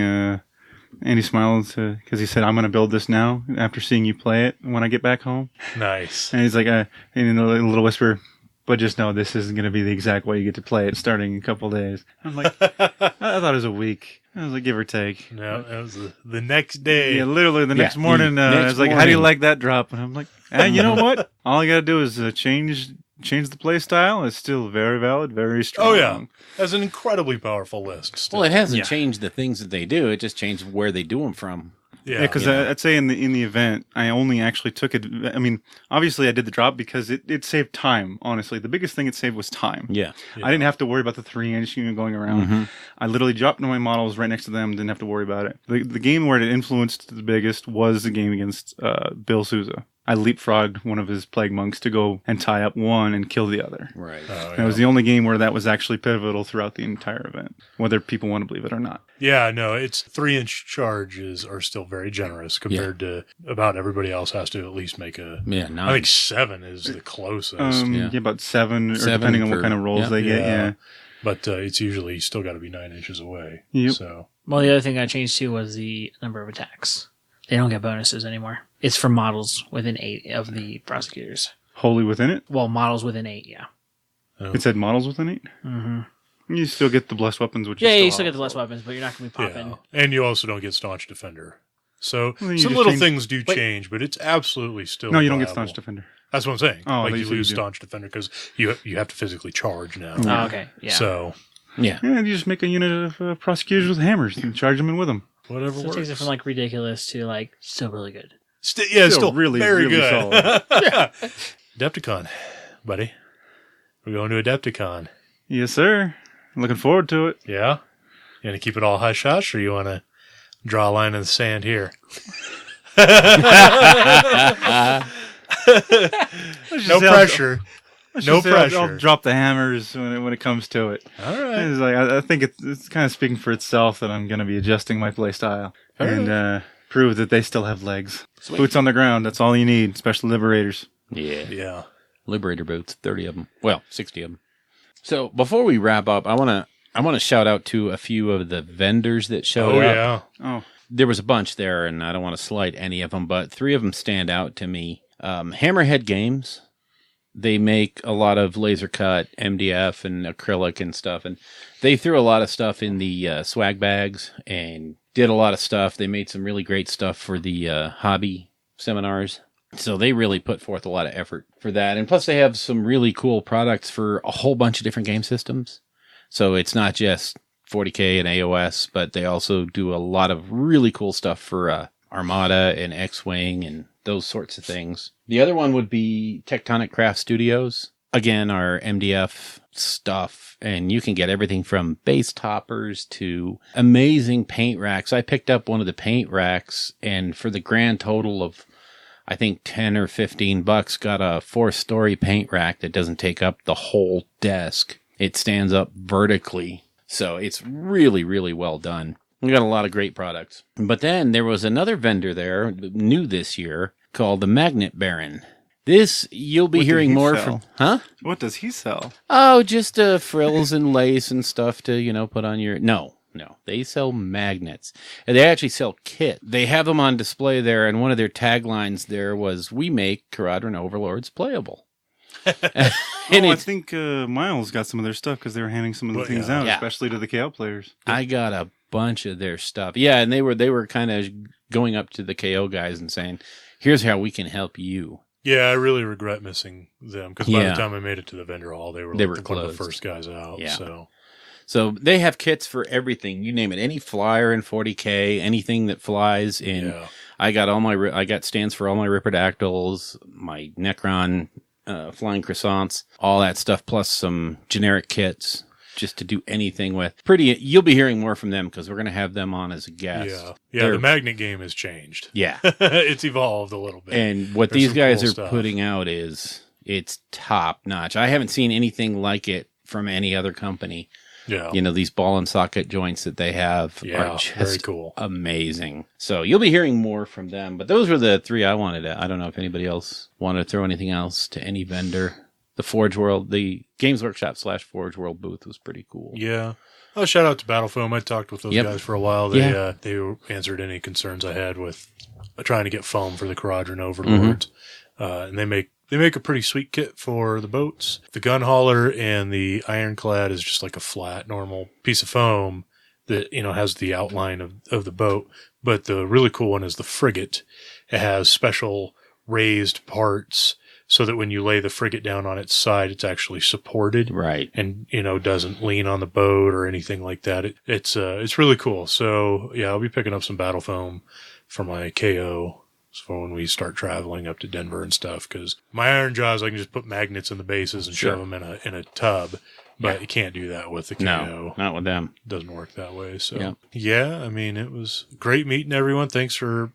Andy smiled because he said, "I'm going to build this now after seeing you play it when I get back home." Nice. And he's like, in a little whisper, "But just know this isn't going to be the exact way you get to play it starting in a couple of days." I'm like, I thought it was a week. I was like, give or take. No, that was the next day. Yeah, literally the next morning. the next I was like, "How do you morning. like that drop?" And I'm like, you know what? All I got to do is change the play style. It's still very valid, very strong. Oh, yeah. That's an incredibly powerful list. Still. well, it hasn't Yeah. changed the things that they do. It just changed where they do them from. Yeah, because I'd say in the event, I only actually took it. I mean, obviously, I did the drop because it saved time. Honestly, the biggest thing it saved was time. Yeah. I didn't have to worry about the 3-inch going around. I literally dropped my models right next to them. Didn't have to worry about it. The game where it influenced the biggest was the game against Bill Souza. I leapfrogged one of his plague monks to go and tie up one and kill the other. Right. And it was the only game where that was actually pivotal throughout the entire event, whether people want to believe it or not. Yeah, no, it's 3-inch charges are still very generous compared to about everybody else has to at least make a. Yeah, I think 7 is the closest. Yeah. About 7, or 7 depending on what for- kind of rolls yeah. they get. Yeah. But it's usually still got to be 9 inches away. Yep. So Well, the other thing I changed too was the number of attacks. They don't get bonuses anymore. It's for models within 8 of the prosecutors. Wholly within it. Well, models within 8, yeah. It said models within it. Mm-hmm. You still get the blessed weapons, which Yeah, is you still get the less weapons, but you're not going to be popping. yeah, and you also don't get staunch defender. So Well, then you some just little change- things do change, but it's absolutely still. No, you don't get viable. staunch defender. That's what I'm saying. Oh, like they you said you lose do. staunch defender because you have to physically charge now. Oh, okay, yeah. So Yeah. Yeah, you just make a unit of prosecutors with hammers and charge them in with them. whatever So it works. takes it from like ridiculous to like still really good. Still really, very really good. solid. Yeah. Adepticon, buddy. We're going to Adepticon. Yes, sir. Looking forward to it. Yeah? You want to keep it all hush hush, or you want to draw a line in the sand here? No pressure. No pressure. I'll drop the hammers when it comes to it. All right. It's like, I think it's kind of speaking for itself that I'm going to be adjusting my play style and prove that they still have legs. Sweet. Boots on the ground. That's all you need. Special liberators. Yeah. Yeah. Liberator boots, 30 of them. Well, 60 of them. So before we wrap up, I want to shout out to a few of the vendors that showed Oh, up. yeah. Oh, There was a bunch there, and I don't want to slight any of them, but 3 of them stand out to me. Hammerhead Games. They make a lot of laser cut, MDF, and acrylic and stuff, and they threw a lot of stuff in the swag bags and did a lot of stuff. They made some really great stuff for the hobby seminars. So they really put forth a lot of effort for that. And plus they have some really cool products for a whole bunch of different game systems. So it's not just 40K and AOS, but they also do a lot of really cool stuff for Armada and X-Wing and those sorts of things. The other one would be Tectonic Craft Studios. Again, our MDF stuff, and you can get everything from base toppers to amazing paint racks. I picked up one of the paint racks, and for the grand total of, I think, 10 or 15 bucks, got a 4-story paint rack that doesn't take up the whole desk. It stands up vertically, so it's really, really well done. We got a lot of great products. But then there was another vendor there, new this year, called the Magnet Baron. This, you'll be What did hearing he more sell? from... Huh? what does he sell? Oh, just frills and lace and stuff to, put on your... No. They sell magnets. And they actually sell kit. They have them on display there, and one of their taglines there was, "We make Caradron Overlords playable." I it's- think Miles got some of their stuff because they were handing some of the Well, things yeah. out, Yeah. especially to the KO players. I got a bunch of their stuff. Yeah, and they were kind of going up to the KO guys and saying, "Here's how we can help you." Yeah, I really regret missing them because by Yeah. the time I made it to the vendor hall, they were They like were one of the closed. first guys out. Yeah. So So they have kits for everything. You name it. Any flyer in 40K, anything that flies in. yeah. I got stands for all my Ripidactyls, my Necron flying croissants, all that stuff, plus some generic kits. just to do anything with. You'll be hearing more from them because we're going to have them on as a guest. Yeah. The magnet game has changed. Yeah. It's evolved a little bit. And what There's these guys cool are stuff. putting out it's top notch. I haven't seen anything like it from any other company. Yeah. These ball and socket joints that they have are just very cool. amazing. So you'll be hearing more from them. But those were the three I wanted to. I don't know if anybody else wanted to throw anything else to any vendor. The Forge World, the Games Workshop / Forge World booth was pretty cool. Yeah. Oh, shout out to Battle Foam. I talked with those guys for a while. They answered any concerns I had with trying to get foam for the Quadrant Overlords. And they make a pretty sweet kit for the boats. The gun hauler and the ironclad is just like a flat, normal piece of foam that, has the outline of the boat. But the really cool one is the frigate. It has special raised parts so that when you lay the frigate down on its side, it's actually supported. Right. And, doesn't lean on the boat or anything like that. It's really cool. So, yeah, I'll be picking up some battle foam for my KO. So when we start traveling up to Denver and stuff, because my iron jaws, I can just put magnets in the bases and shove them in a tub, but you can't do that with the KO. No, not with them. Doesn't work that way. So I mean, it was great meeting everyone. Thanks for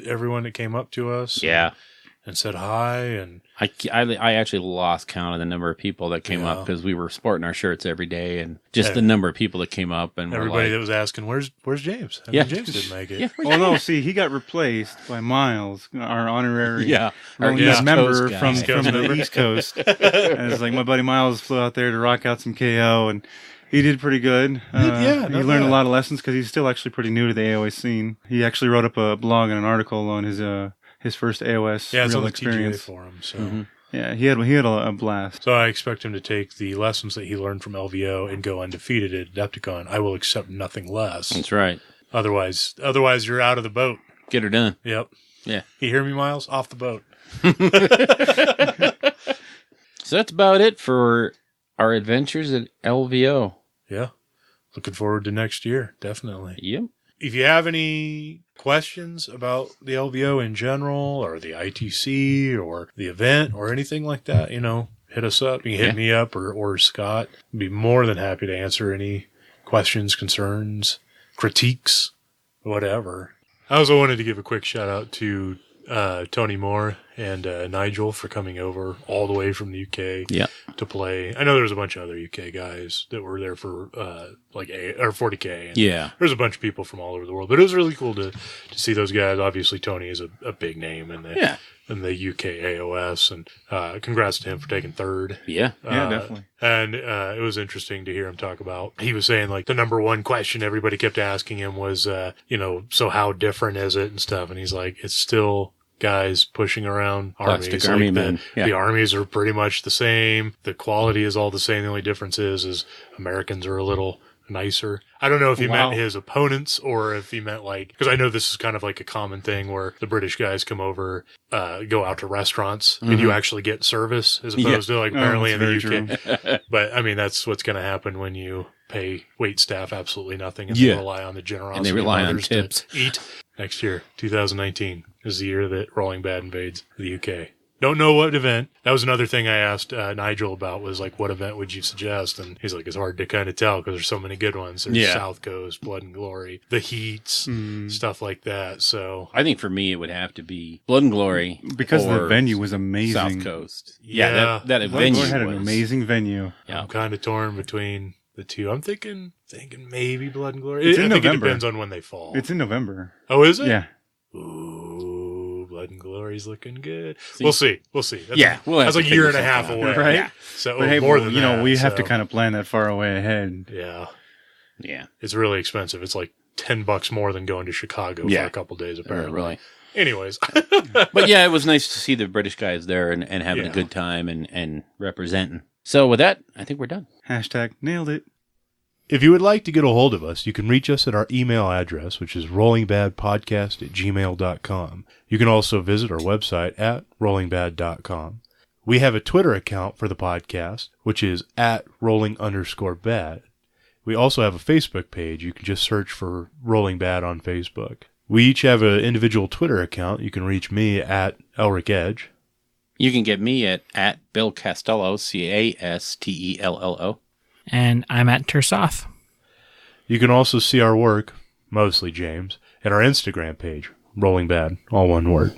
everyone that came up to us. Yeah. And said hi. And I actually lost count of the number of people that came up because we were sporting our shirts every day, and just the number of people that came up and everybody that was asking, "Where's James?" James didn't make it. Yeah, oh no! See, he got replaced by Miles, our honorary our member East from Coast the East Coast. And it's like my buddy Miles flew out there to rock out some KO, and he did pretty good. He learned a lot of lessons because he's still actually pretty new to the AOS scene. He actually wrote up a blog and an article on his first AOS real experience TGA for him. So yeah, he had a blast. So I expect him to take the lessons that he learned from LVO and go undefeated at Adepticon. I will accept nothing less. That's right. Otherwise you're out of the boat. Get her done. Yep. Yeah. You hear me, Miles? Off the boat. So that's about it for our adventures at LVO. Yeah. Looking forward to next year. Definitely. Yep. If you have any questions about the LVO in general or the ITC or the event or anything like that, hit us up. You can hit me up or Scott. I'd be more than happy to answer any questions, concerns, critiques, whatever. I also wanted to give a quick shout out to Tony Moore and Nigel for coming over all the way from the UK to play. I know there's a bunch of other UK guys that were there for 40K. And there's a bunch of people from all over the world, but it was really cool to see those guys. Obviously, Tony is a big name in the UK AOS, and congrats to him for taking third. Yeah, definitely. And it was interesting to hear him talk about. He was saying like the number one question everybody kept asking him was, so how different is it and stuff? And he's like, it's still guys pushing around armies. Plastic army men. The armies are pretty much the same. The quality is all the same. The only difference is Americans are a little nicer. I don't know if he meant his opponents or if he meant because I know this is kind of like a common thing where the British guys come over, go out to restaurants and you actually get service as opposed to apparently in the UK. But I mean, that's what's going to happen when you pay wait staff absolutely nothing and they rely on the generosity and they rely of on others tips. to eat. Next year, 2019 is the year that Rolling Bad invades the UK. Don't know what event. That was another thing I asked Nigel about was what event would you suggest? And he's like, it's hard to kind of tell because there's so many good ones. There's South Coast, Blood and Glory, the Heats, stuff like that. So I think for me, it would have to be Blood and Glory. Because the venue was amazing. South Coast. Yeah, that venue had an amazing venue. I'm kind of torn between the two. I'm thinking maybe Blood and Glory. It's in I think November. It depends on when they fall. It's in November. Oh, is it? Yeah. Ooh, Blood and Glory's looking good. We'll see. That's that's like a year and a half away. Right? Yeah. So But hey, more than we that, have to kind of plan that far away ahead. Yeah. Yeah. It's really expensive. It's like $10 more than going to Chicago for a couple days, apparently. Really. Anyways. But yeah, it was nice to see the British guys there and having a good time and representing. So with that, I think we're done. # nailed it. If you would like to get a hold of us, you can reach us at our email address, which is rollingbadpodcast@gmail.com. You can also visit our website at rollingbad.com. We have a Twitter account for the podcast, which is @rolling_bad. We also have a Facebook page. You can just search for Rolling Bad on Facebook. We each have an individual Twitter account. You can reach me at Elric Edge. You can get me at Bill Castello, Castello. And I'm at Tersoth. You can also see our work, mostly James, at our Instagram page, Rolling Bad, all one word.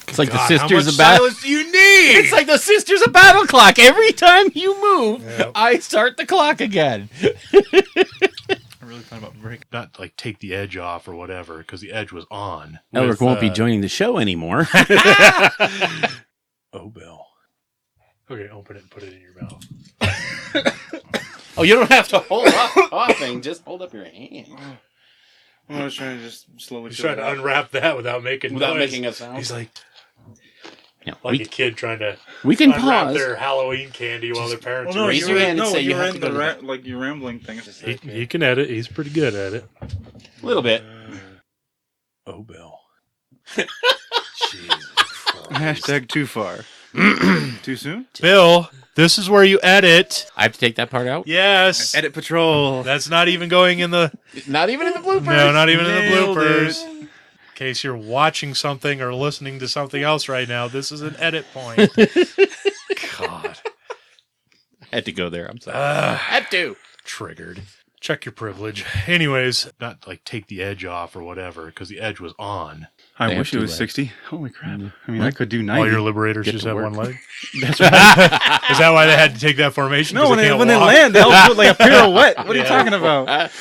It's like God, the Sisters how much of Battle. silence do you need? It's like the Sisters of Battle clock. Every time you move, Yep. I start the clock again. I really thought about break. Not like take the edge off or whatever, because the edge was on. Elric won't be joining the show anymore. Oh, Bill. Okay, open it and put it in your mouth. Oh, you don't have to hold up coughing. Just hold up your hand. I was trying to just slowly. He's trying to unwrap that without making Without noise. making a sound. He's like Yeah, a kid trying to we can unwrap pause. their Halloween candy while their parents no, are raise your hand and say you were have in to go the to like your rambling thing. He can edit. He's pretty good at it. A little bit. Oh, Bill. Jesus Christ. Hashtag too far. Too soon? Bill, this is where you edit. I have to take that part out? Yes. Edit patrol. That's not even going in the... Not even in the bloopers? No, not even in the Nailed bloopers. it. In case you're watching something or listening to something else right now, this is an edit point. God. Had to go there. I'm sorry. Had to. Triggered. Check your privilege. Anyways, not like take the edge off or whatever, because the edge was on. I They wish have it two was legs. 60. Holy crap. I mean, I could do 90. All your liberators Get just to have work. one leg. That's right. Is that why they had to take that formation? No, 'Cause when can't they walk? land, they'll do like a pirouette. What are you Yeah. talking about?